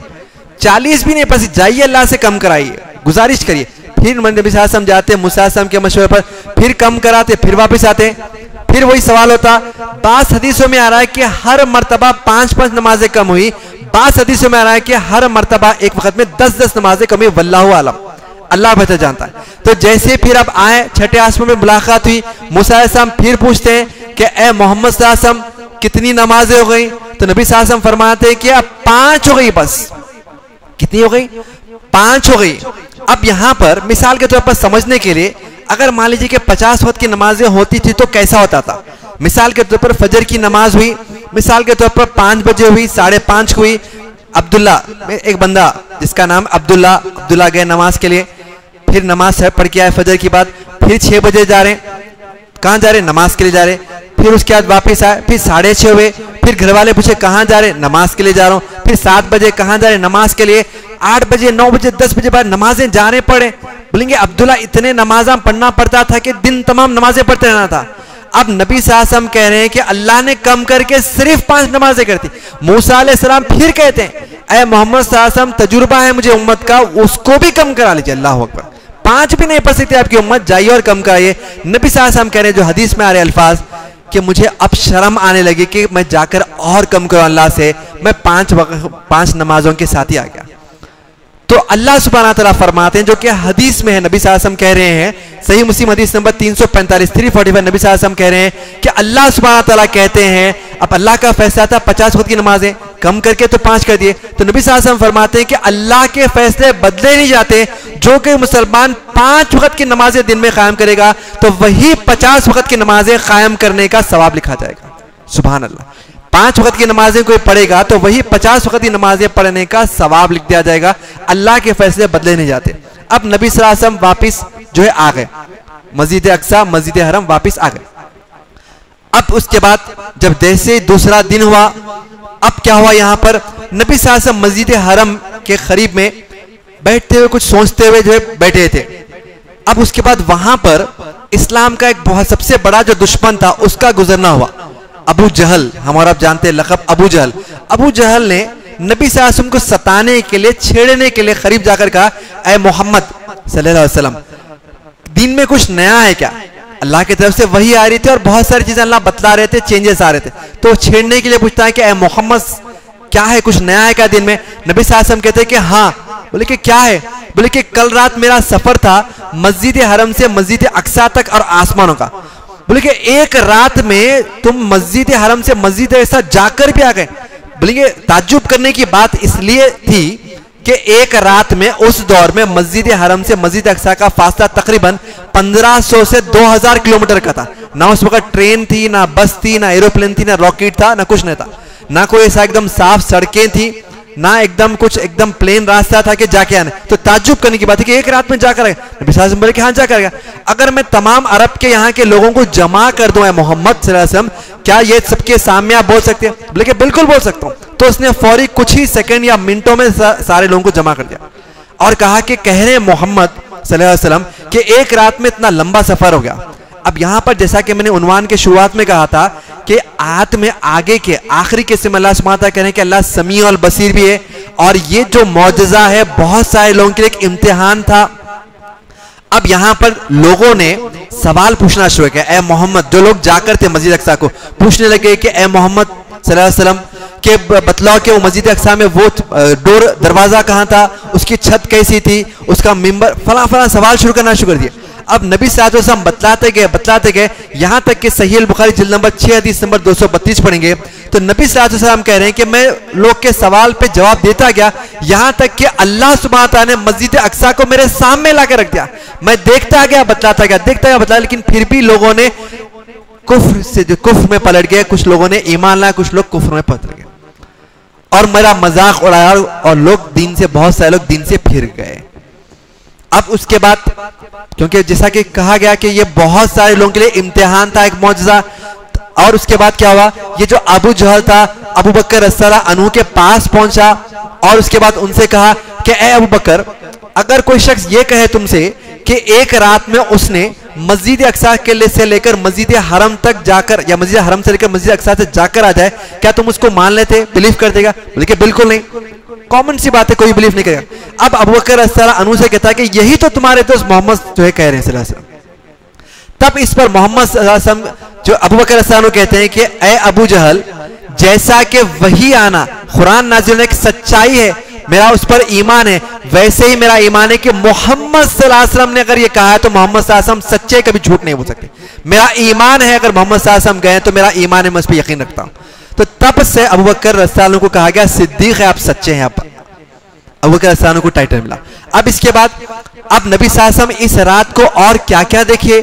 40 भी नहीं पढ़ सकती, जाइए अल्लाह से कम कराइए, गुजारिश करिए। फिर नबी सल्लल्लाहु अलैहि वसल्लम जाते, मूसा अलैहि सलाम के मशवरे पर फिर कम कराते, फिर वापस आते। फिर वही सवाल होता। बास हदीसों में आ रहा है कि हर मर्तबा 5-5 नमाजें कम हुई, बास हदीसों में आ रहा है कि हर मर्तबा एक वक्त में 10-10 नमाजें कम हुई। वल्लाहु आलम, अल्लाह बेहतर जानता है। तो जैसे फिर अब आए 6ठे आसमान में मुलाकात हुई, मूसा अलैहि सलाम फिर पूछते हैं कि ए मोहम्मद सल्लल्लाहु अलैहि वसल्लम कितनी नमाजें हो गई? तो नबी सल्लल्लाहु अलैहि वसल्लम फरमाते हैं कि अब 5 हो गई, बस। कितनी हो गई? 5 हो गई। अब यहां पर मिसाल के तौर पर समझने के लिए, अगर मान लीजिए कि 50 वक्त की नमाजें होती थी तो कैसा होता था? मिसाल के तौर पर फजर की नमाज हुई, मिसाल के तौर पर 5 बजे हुई, 5:30 हुई। अब्दुल्ला, एक बंदा जिसका नाम अब्दुल्ला गए नमाज के लिए, फिर नमाज पढ़ के आए फजर की बात, फिर 6 बजे जा रहे हैं, कहाँ जा रहे? नमाज के लिए जा रहे। फिर उसके बाद वापस आए, फिर 6:30 हुए, फिर घर वाले पूछे कहाँ जा रहे? नमाज के लिए जा रहा हूँ। फिर 7 बजे कहाँ जा रहे नमाज के लिए, 8 बजे 9 बजे 10 बजे बाद नमाजें जाने पड़े। बोलेंगे अब्दुल्ला इतने नमाज़ पढ़ना पड़ता था कि दिन तमाम नमाजें पढ़ते रहना था। अब नबी साहब कह रहे हैं कि अल्लाह ने कम करके सिर्फ 5 नमाजें करती। मूसा अलैहिस्सलाम फिर कहते हैं ऐ मोहम्मद साहब तजुर्बा है मुझे उम्मत का, उसको भी कम करा लीजिए। अल्लाह अकबर, 5 भी नहीं पढ़ सकती आपकी उम्मत, जाइए और कम कराइए। नबी साहब कह रहे हैं जो हदीस में आ रहे अल्फाज कि मुझे अब शर्म आने लगी कि मैं जाकर और कम करूं अल्लाह से, मैं 5 नमाजों के साथ ही आ गया। तो अल्लाह सुब्हानहू तआला फरमाते हैं जो कि हदीस में है, नबी सल्लल्लाहु अलैहि वसल्लम कह रहे हैं, सही मुस्लिम हदीस नंबर 345 नबी सल्लल्लाहु अलैहि वसल्लम कह रहे हैं कि अल्लाह सुब्हानहू तआला कहते हैं, अब अल्लाह का फैसला था 50 वक्त की नमाजें कम करके तो 5 कर दिए, तो नबी सल्लल्लाहु अलैहि वसल्लम फरमाते हैं कि अल्लाह के फैसले बदले नहीं जाते। जो कि मुसलमान 5 वक्त की नमाजें दिन में कायम करेगा तो वही 50 वक्त की नमाजें कायम करने का सवाब लिखा जाएगा। सुभान अल्लाह, 5 वक्त की नमाजें कोई पढ़ेगा तो वही 50 वक्त की नमाजें पढ़ने का सवाब लिख दिया जाएगा। अल्लाह के फैसले बदले नहीं जाते। अब नबी सल्लल्लाहु अलैहि वसल्लम वापिस जो है आ गए मस्जिद अक्सा, मस्जिद हरम वापिस आ गए। अब उसके बाद जब जैसे दूसरा दिन हुआ, अब क्या हुआ, यहां पर नबी सल्लल्लाहु अलैहि वसल्लम मस्जिद हरम के करीब में बैठते हुए कुछ सोचते हुए जो है बैठे थे। अब उसके बाद वहां पर इस्लाम का एक बहुत सबसे बड़ा जो दुश्मन था उसका गुजरना हुआ, अबू जहल, हमारा आप जानते हैं लक़ब अबू जहल। अबू जहल ने नबी सल्लल्लाहु अलैहि वसल्लम को सताने के लिए, छेड़ने के लिए करीब जाकर कहा ऐ मोहम्मद सल्लल्लाहु अलैहि वसल्लम, दीन में कुछ नया है क्या? अल्लाह की तरफ से वही आ रही थी और बहुत सारी चीजें अल्लाह बतला रहे थे, चेंजेस आ रहे थे, तो छेड़ने के लिए पूछता है कि ऐ मोहम्मद क्या है, कुछ नया है क्या दिन में? नबी सल्लल्लाहु अलैहि वसल्लम कहते हैं कि हाँ। बोले कि क्या है? बोले कि कल रात मेरा सफर था मस्जिद हरम से मस्जिद अक्सा तक और आसमानों का। बोले कि एक रात में तुम मस्जिद हरम से मस्जिद अक्सा जाकर भी आ गए। बोले कि ताज्जुब करने की बात इसलिए थी कि एक रात में उस दौर में मस्जिद हरम से मस्जिद अक्सा का फासला तकरीबन 1500 से 2000 किलोमीटर का था। ना उस वक्त ट्रेन थी, ना बस थी, ना एरोप्लेन थी, ना रॉकेट था, ना कुछ नहीं था, ना कोई ऐसा एकदम साफ सड़कें थी, ना एकदम कुछ एकदम प्लेन रास्ता था कि जाके आने। तो ताज्जुब करने की बात है कि एक रात में जाकर आए। नबी साहब बोले कि हाँ जाकर गया। अगर मैं तमाम अरब के यहाँ के लोगों को जमा कर दूं मोहम्मद सल्लल्लाहु अलैहि वसल्लम, क्या ये सबके सामने आप बोल सकते हैं? बोले कि बिल्कुल बोल सकता हूँ। तो उसने फौरी कुछ ही सेकंड या मिनटों में सारे लोगों को जमा कर दिया और कहा कि कह रहे मोहम्मद सल्लल्लाहु अलैहि वसल्लम कि एक रात में इतना लंबा सफर हो गया। अब यहां पर जैसा कि मैंने उन्वान के शुरुआत में कहा था कि आयत में आगे के आखिरी के में अल्लाह सुब्हानहू तआला कह रहे हैं कि अल्लाह समी और बसीर भी है, और ये जो मौजज़ा है बहुत सारे लोगों के लिए एक इम्तिहान था। अब यहां पर लोगों ने सवाल पूछना शुरू किया, ए मोहम्मद, जो लोग जाकर थे मस्जिद अक्सा को, पूछने लगे कि ए मोहम्मद सल्लल्लाहु अलैहि वसल्लम के बतलाओ के वो मस्जिद अक्सा में वो डोर दरवाजा कहाँ था, उसकी छत कैसी थी, उसका मिंबर, फला फला सवाल शुरू करना शुरू कर दिए। अब नबी सल्लल्लाहु अलैहि वसल्लम बतलाते गए यहां तक कि सहीह अल बुखारी जिल्द नंबर 6 हदीस नंबर 232 पढ़ेंगे तो नबी सल्लल्लाहु अलैहि वसल्लम कह रहे हैं कि मैं लोग के सवाल पे जवाब देता गया, यहां तक कि अल्लाह सुब्हानहू तआला ने मस्जिद अक्सा को मेरे सामने लाकर रख दिया। मैं देखता गया, बतलाता गया, लेकिन फिर भी लोगों ने कुफ्र से जो कुफ्र में पलट गए, कुछ लोगों ने ईमान लाया, कुछ लोग कुफ्र में पलट गए और मेरा मजाक उड़ाया और लोग दीन से, बहुत सारे लोग दीन से फिर गए। अब उसके बाद क्योंकि जैसा कि कहा गया कि ये बहुत सारे लोगों के लिए इम्तिहान था, एक मौजज़ा, और उसके बाद क्या हुआ, ये जो अबू जहल था अबू बकर रज़ियल्लाहु अन्हु के पास पहुंचा और उसके बाद उनसे कहा कि ए अबू बकर, अगर कोई शख्स ये कहे तुमसे कि एक रात में उसने मस्जिद अक्सा के से लेकर मस्जिद हरम तक जाकर या मस्जिद हरम से लेकर मस्जिद अक्सा से जाकर आ जाए, क्या तुम उसको मान लेते, बिलीव कर देगा? बोले कि बिल्कुल नहीं, कॉमन सी बात है, कोई बिलीव नहीं करेगा। अब अबू बकर रज़ियल्लाहु अन्हु से कहता है कि यही तो तुम्हारे दोस्त मोहम्मद जो है कह रहे हैं सल्लल्लाहु अलैहि वसल्लम। तब इस पर मोहम्मद सल्लल्लाहु अलैहि वसल्लम जो अबू बकर रज़ियल्लाहु अन्हु कहते हैं कि ए अबू जहल, जैसा कि वही आना कुरान नाज़िल होने की सच्चाई है, मेरा उस पर ईमान है, वैसे ही मेरा ईमान है कि मोहम्मद सल्लल्लाहु अलैहि वसल्लम ने अगर ये कहा है तो मोहम्मद सल्लल्लाहु अलैहि वसल्लम सच्चे, कभी झूठ नहीं बोल सकते। मेरा ईमान है, अगर मोहम्मद सल्लल्लाहु अलैहि वसल्लम गए तो मेरा ईमान है, मैं उस पर यकीन रखता हूं। तो तब से अबू बकर रज़ियल्लाहु अन्हु को कहा गया सिद्दीक है, आप सच्चे हैं। आप अबू बकर रज़ियल्लाहु अन्हु को टाइटल मिला। अब इसके बाद अब नबी सल्लल्लाहु अलैहि वसल्लम इस रात को और क्या क्या देखिए,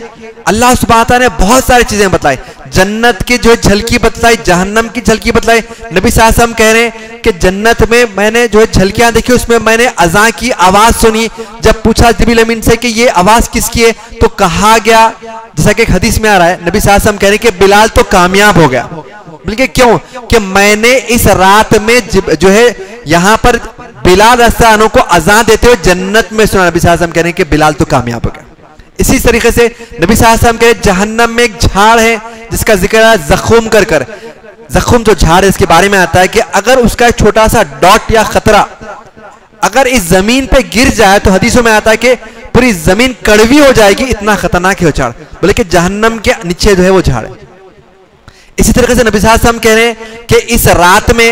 अल्लाह सुब्हानहू तआला ने बहुत सारी चीजें बताई, जन्नत की जो झलकी बतलाई, जहन्नम की झलकी बतलाई। नबी सल्लल्लाहु अलैहि वसल्लम कह रहे हैं कि जन्नत में मैंने जो झलकियां देखी उसमें मैंने अज़ान की आवाज सुनी। जब पूछा जिब्रील अमीन से कि ये आवाज किसकी है तो कहा गया, जैसा कि एक हदीस में आ रहा है, नबी सल्लल्लाहु अलैहि वसल्लम कह रहे हैं कि बिलाल तो कामयाब हो गया। बल्कि क्यों कि मैंने इस रात में जो है यहां पर बिलाल रज़ियल्लाहु को अज़ान देते हुए जन्नत में सुना। नबी सल्लल्लाहु अलैहि वसल्लम कह रहे हैं कि बिलाल तो कामयाब हो गया। इसी तरीके से नबी सल्लल्लाहु अलैहि वसल्लम कह रहे हैं जहन्नम में एक झाड़ है जिसका जिक्र है ज़ख़ूम कर ज़ख़ूम जो झाड़ है इसके बारे में आता है कि अगर उसका एक छोटा सा डॉट या खतरा अगर इस जमीन पे गिर जाए तो हदीसों में आता है कि पूरी जमीन कड़वी हो जाएगी, इतना खतरनाक है वो झाड़, बोले कि जहन्नम के नीचे जो है वो झाड़ है। इसी तरीके से नबी सल्लल्लाहु अलैहि वसल्लम कह रहे हैं कि इस रात में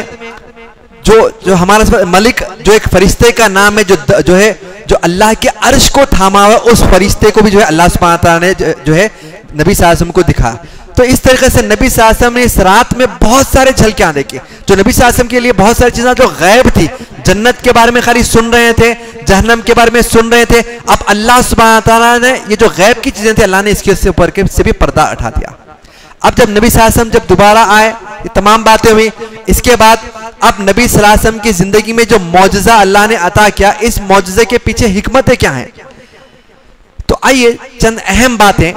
जो हमारा मलिक जो एक फरिश्ते का नाम है जो अल्लाह के अर्श को थामा हुआ, उस फरिश्ते को भी जो है अल्लाह सुब्हानहू व तआला ने जो है नबी सल्लल्लाहु अलैहि वसल्लम को दिखा। तो इस तरीके से नबी सल्लल्लाहु अलैहि वसल्लम ने इस रात में बहुत सारे झलकियां देखी जो नबी सल्लल्लाहु अलैहि वसल्लम के लिए बहुत सारी चीजें जो गैब थी। जन्नत के बारे में खाली सुन रहे थे, जहन्नम के बारे में सुन रहे थे, अब अल्लाह सुब्हानहू व तआला ने ये जो गैब की चीजें थी अल्लाह ने इसके ऊपर के से भी पर्दा उठा दिया। अब जब नबी सल्लल्लाहु अलैहि वसल्लम जब दोबारा आए, ये तमाम बातें हुई, इसके बाद अब नबी सल्लल्लाहु अलैहि वसल्लम की जिंदगी में जो मौजज़ा अल्लाह ने अता किया, इस मौजज़े के पीछे हिकमतें क्या हैं? तो आइए चंद अहम बातें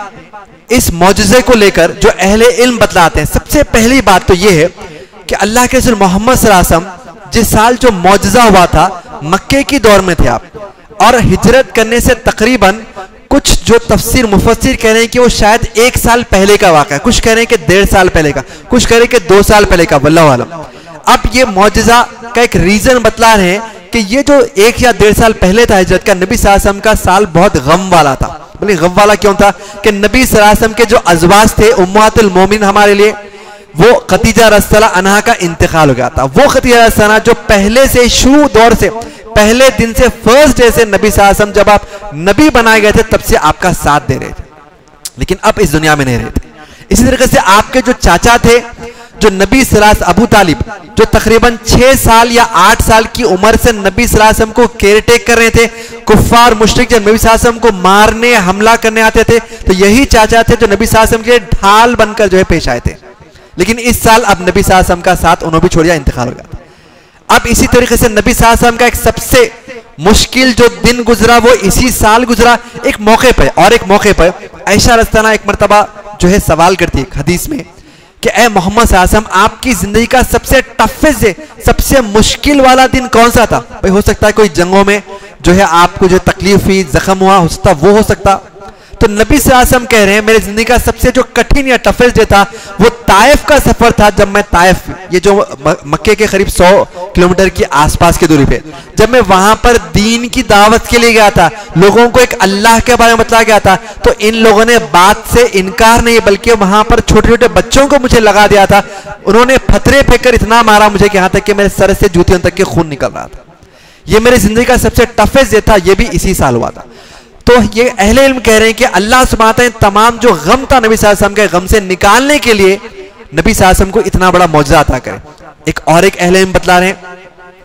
इस मौजज़े को लेकर जो अहले इल्म बतलाते हैं। सबसे पहली बात तो यह है कि अल्लाह के रसूल मोहम्मद सल्लल्लाहु अलैहि वसल्लम जिस साल जो मौजज़ा हुआ था मक्के की दौर में थे आप, और हिजरत करने से तकरीबन कुछ जो तफसीर मुफस्सिर कह रहे हैं कि वो शायद 1 साल पहले का वाक़या है, कुछ कह रहे हैं कि 1.5 साल पहले का, कुछ कह रहे हैं कि 2 साल पहले का, वल्लाहु आलम। अब ये मौजज़ा का एक रीजन बतला रहे हैं कि ये जो 1 या 1.5 साल पहले था हिजरत का, नबी सल्लल्लाहु अलैहि वसल्लम का साल बहुत गम वाला था। बोले गम वाला क्यों था? कि नबी सल्लल्लाहु अलैहि वसल्लम के जो अज़वाज थे उम्महातुल मोमिन हमारे लिए, वो खदीजा रज़ियल्लाहु अन्हा का इंतकाल हो गया था। वो खदीजा रज़ियल्लाहु अन्हा जो पहले से शुरू दौर से, पहले दिन से, फर्स्ट डे से नबी सल्लल्लाहु अलैहि वसल्लम जब आप नबी बनाए गए थे तब से आपका साथ दे रहे थे, लेकिन अब इस दुनिया में नहीं रहे थे। इसी तरीके से आपके जो चाचा थे जो नबी सल्लल्लाहु अलैहि वसल्लम, अबू तालिब, जो तकरीबन 6 साल या 8 साल की उम्र से नबी सल्लल्लाहु अलैहि वसल्लम को केयर टेक कर रहे थे। कुफ्फार मुशरिक जब नबी सल्लल्लाहु अलैहि वसल्लम को मारने हमला करने आते थे तो यही चाचा थे जो नबी सल्लल्लाहु अलैहि वसल्लम के ढाल बनकर जो है पेश आए थे। लेकिन इस साल अब नबी सल्लल्लाहु अलैहि वसल्लम का साथ उन्होंने भी छोड़ दिया, इंतकाल हो गया। अब इसी तरीके से नबी सल्लल्लाहु अलैहि वसल्लम का एक सबसे मुश्किल जो दिन गुजरा वो इसी साल गुजरा। एक मौके पर आयशा रज़ियल्लाहु अन्हा एक मरतबा जो है सवाल करती है हदीस में कि ए मोहम्मद सल्लल्लाहु अलैहि वसल्लम, आपकी जिंदगी का सबसे टफेस्ट डे, सबसे मुश्किल वाला दिन कौन सा था? भाई हो सकता है कोई जंगों में जो है आपको जो तकलीफ हुई, जख्म हुआ, हो सकता वो हो सकता। तो नबी सल्लल्लाहु अलैहि वसल्लम कह रहे हैं मेरी जिंदगी का सबसे जो कठिन या टफेस्ट डे था वो ताइफ का सफर था। जब मैं ताइफ, ये जो मक्के के करीब 100 किलोमीटर की आसपास की दूरी पे, जब मैं वहां पर दीन की दावत के लिए गया था, लोगों को एक अल्लाह के बारे में बताया गया था, तो इन लोगों ने बात से इनकार नहीं बल्कि वहां पर छोटे छोटे बच्चों को मुझे लगा दिया था। उन्होंने पत्थरे फेंककर इतना मारा मुझे कि यहां तक कि मेरे सर से जूतियों तक के खून निकल रहा था। ये मेरी जिंदगी का सबसे टफेस्ट डे था, ये भी इसी साल हुआ था। तो ये अहले इल्म कह रहे हैं कि अल्लाह सुब्हानहू व तआला तमाम जो गम था नबी सल्लल्लाहु अलैहि वसल्लम के गम से निकालने के लिए नबी सल्लल्लाहु अलैहि वसल्लम को इतना बड़ा मौजज़ा अता करे। एक अहले इल्म बतला रहे हैं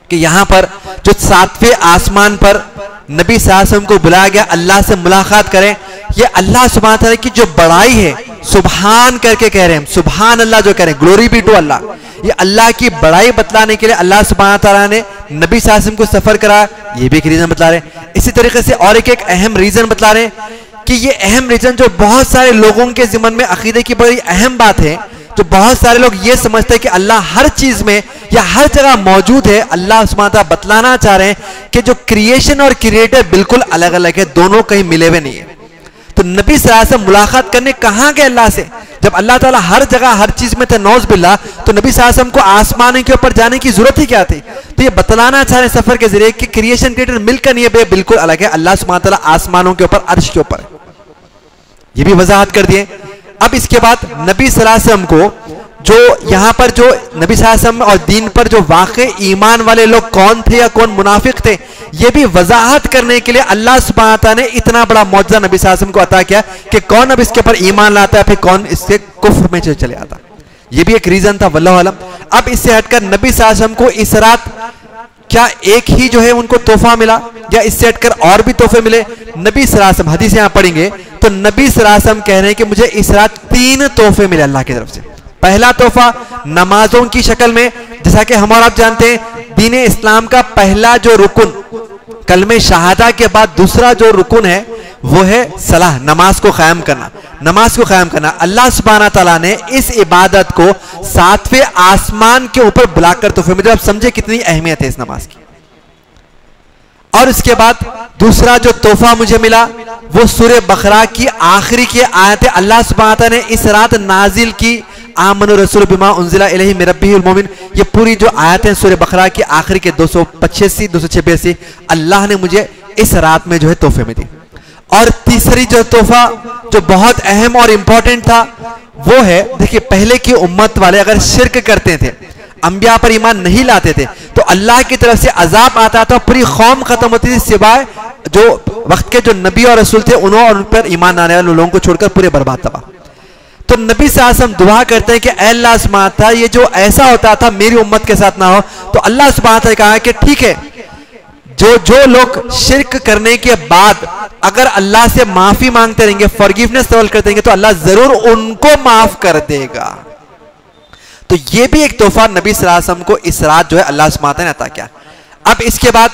कि यहां पर जो 7वें आसमान पर नबी सल्लल्लाहु अलैहि वसल्लम को बुलाया गया अल्लाह से मुलाकात करें, ये अल्लाह सुब्हानहू व तआला की जो बड़ाई है, सुभान करके कह रहे हैं, सुभान अल्लाह जो कह रहे हैं, ग्लोरी बी टू अल्लाह, ये अल्लाह की बड़ाई बतलाने के लिए अल्लाह सुब्हानहू व तआला ने नबी सल्लल्लाहु अलैहि वसल्लम को सफर कराया। ये भी एक रीजन बतला रहे हैं। इसी तरीके से और एक अहम रीजन बतला रहे हैं कि ये अहम रीजन जो बहुत सारे लोगों के ज़िमन में अकीदे की बड़ी अहम बात है, जो बहुत सारे लोग ये समझते हैं कि अल्लाह हर चीज में या हर जगह मौजूद है। अल्लाह सुब्हानहू व तआला बतलाना चाह रहे हैं कि जो क्रिएशन और क्रिएटर बिल्कुल अलग अलग है, दोनों कहीं मिले हुए नहीं है। तो नबी सल्लल्लाहु अलैहि वसल्लम मुलाकात करने कहां गए अल्लाह से? जब अल्लाह ताला हर जगह हर चीज में थे, नौज बिल्ला, तो नबी सल्लल्लाहु अलैहि वसल्लम को आसमान के ऊपर जाने की जरूरत ही क्या थी? तो ये बतलाना चाह रहे सफर के जरिए कि क्रिएशन क्रिएटर मिलकर नहीं है, बिल्कुल अलग है। अल्लाह सुब्हानहू व तआला आसमानों के ऊपर, अर्श के ऊपर, ये भी वजाहत कर दिए। अब इसके बाद नबी सल्लल्लाहु अलैहि वसल्लम को जो यहां पर जो नबी सल्लल्लाहु अलैहि वसल्लम और दीन पर जो वाकई ईमान वाले लोग कौन थे या कौन मुनाफिक थे, ये भी वजाहत करने के लिए अल्लाह सुब्हानहू व तआला ने इतना बड़ा मौजज़ा नबी सल्लल्लाहु अलैहि वसल्लम को अता किया कि कौन अब इसके ऊपर ईमान लाता है, फिर कौन इससे कुफ्र में चले आता। ये भी एक रीजन था, वल्लाहु आलम। अब इससे हटकर नबी सल्लल्लाहु अलैहि वसल्लम को इस रात क्या एक ही जो है उनको तोहफा मिला या इससे हटकर और भी तोहफे मिले? नबी सल्लल्लाहु अलैहि वसल्लम, हदीस यहां पढ़ेंगे तो नबी सल्लल्लाहु अलैहि वसल्लम कह रहे हैं कि मुझे इस रात 3 तोहफे मिले अल्लाह की तरफ से। पहला तोहफा नमाजों की शक्ल में, जैसा कि हम और आप जानते हैं दीन इस्लाम का पहला जो रुकन, कलमे शहादा के बाद दूसरा जो रुकन है वो है सलाह, नमाज को कायम करना। नमाज को कायम करना, अल्लाह सुब्हाना ताला ने इस इबादत को 7वें आसमान के ऊपर बुलाकर तोहफे में, आप समझे कितनी अहमियत है इस नमाज की। और इसके बाद दूसरा जो तोहफा मुझे मिला वो सूरह बकरा की आखिरी की आयतें अल्लाह सुब्हानहू तआला ने इस रात नाजिल की, आमनु रसूल बिमा उन्जिला इलैहि मिन रब्बिहिल मुमिन। ये पूरी जो आयतें सूरह बकरा की आखिरी के 285 286 अल्लाह ने मुझे इस रात में जो है तोहफे में दी। और तीसरी जो तोहफा जो बहुत अहम और इंपॉर्टेंट था वो है, देखिए पहले की उम्मत वाले अगर शिर्क करते थे, अंबिया पर ईमान नहीं लाते थे, तो अल्लाह की तरफ से अजाब आता था, पूरी कौम खत्म होती थी, सिवाय जो वक्त के जो नबी और रसूल थे उन्होंने और उन पर ईमान आने वाले लोगों को छोड़कर पूरे बर्बाद तबाह। तो नबी सल्लल्लाहु अलैहि वसल्लम दुआ करते हैं कि अल्लाह सुब्हानहू तआला ये जो ऐसा होता था मेरी उम्मत के साथ ना हो। तो अल्लाह सुब्हानहू तआला ने कहा कि ठीक है, जो लोग शिर्क करने के बाद अगर अल्लाह से माफी मांगते रहेंगे, फॉरगिवनेस तवल करते रहेंगे, तो अल्लाह जरूर उनको माफ कर देगा। तो ये भी एक तोहफा नबी सल्लल्लाहु अलैहि वसल्लम को इस रात जो है अल्लाह सुब्हानहू तआला ने अता किया। अब इसके बाद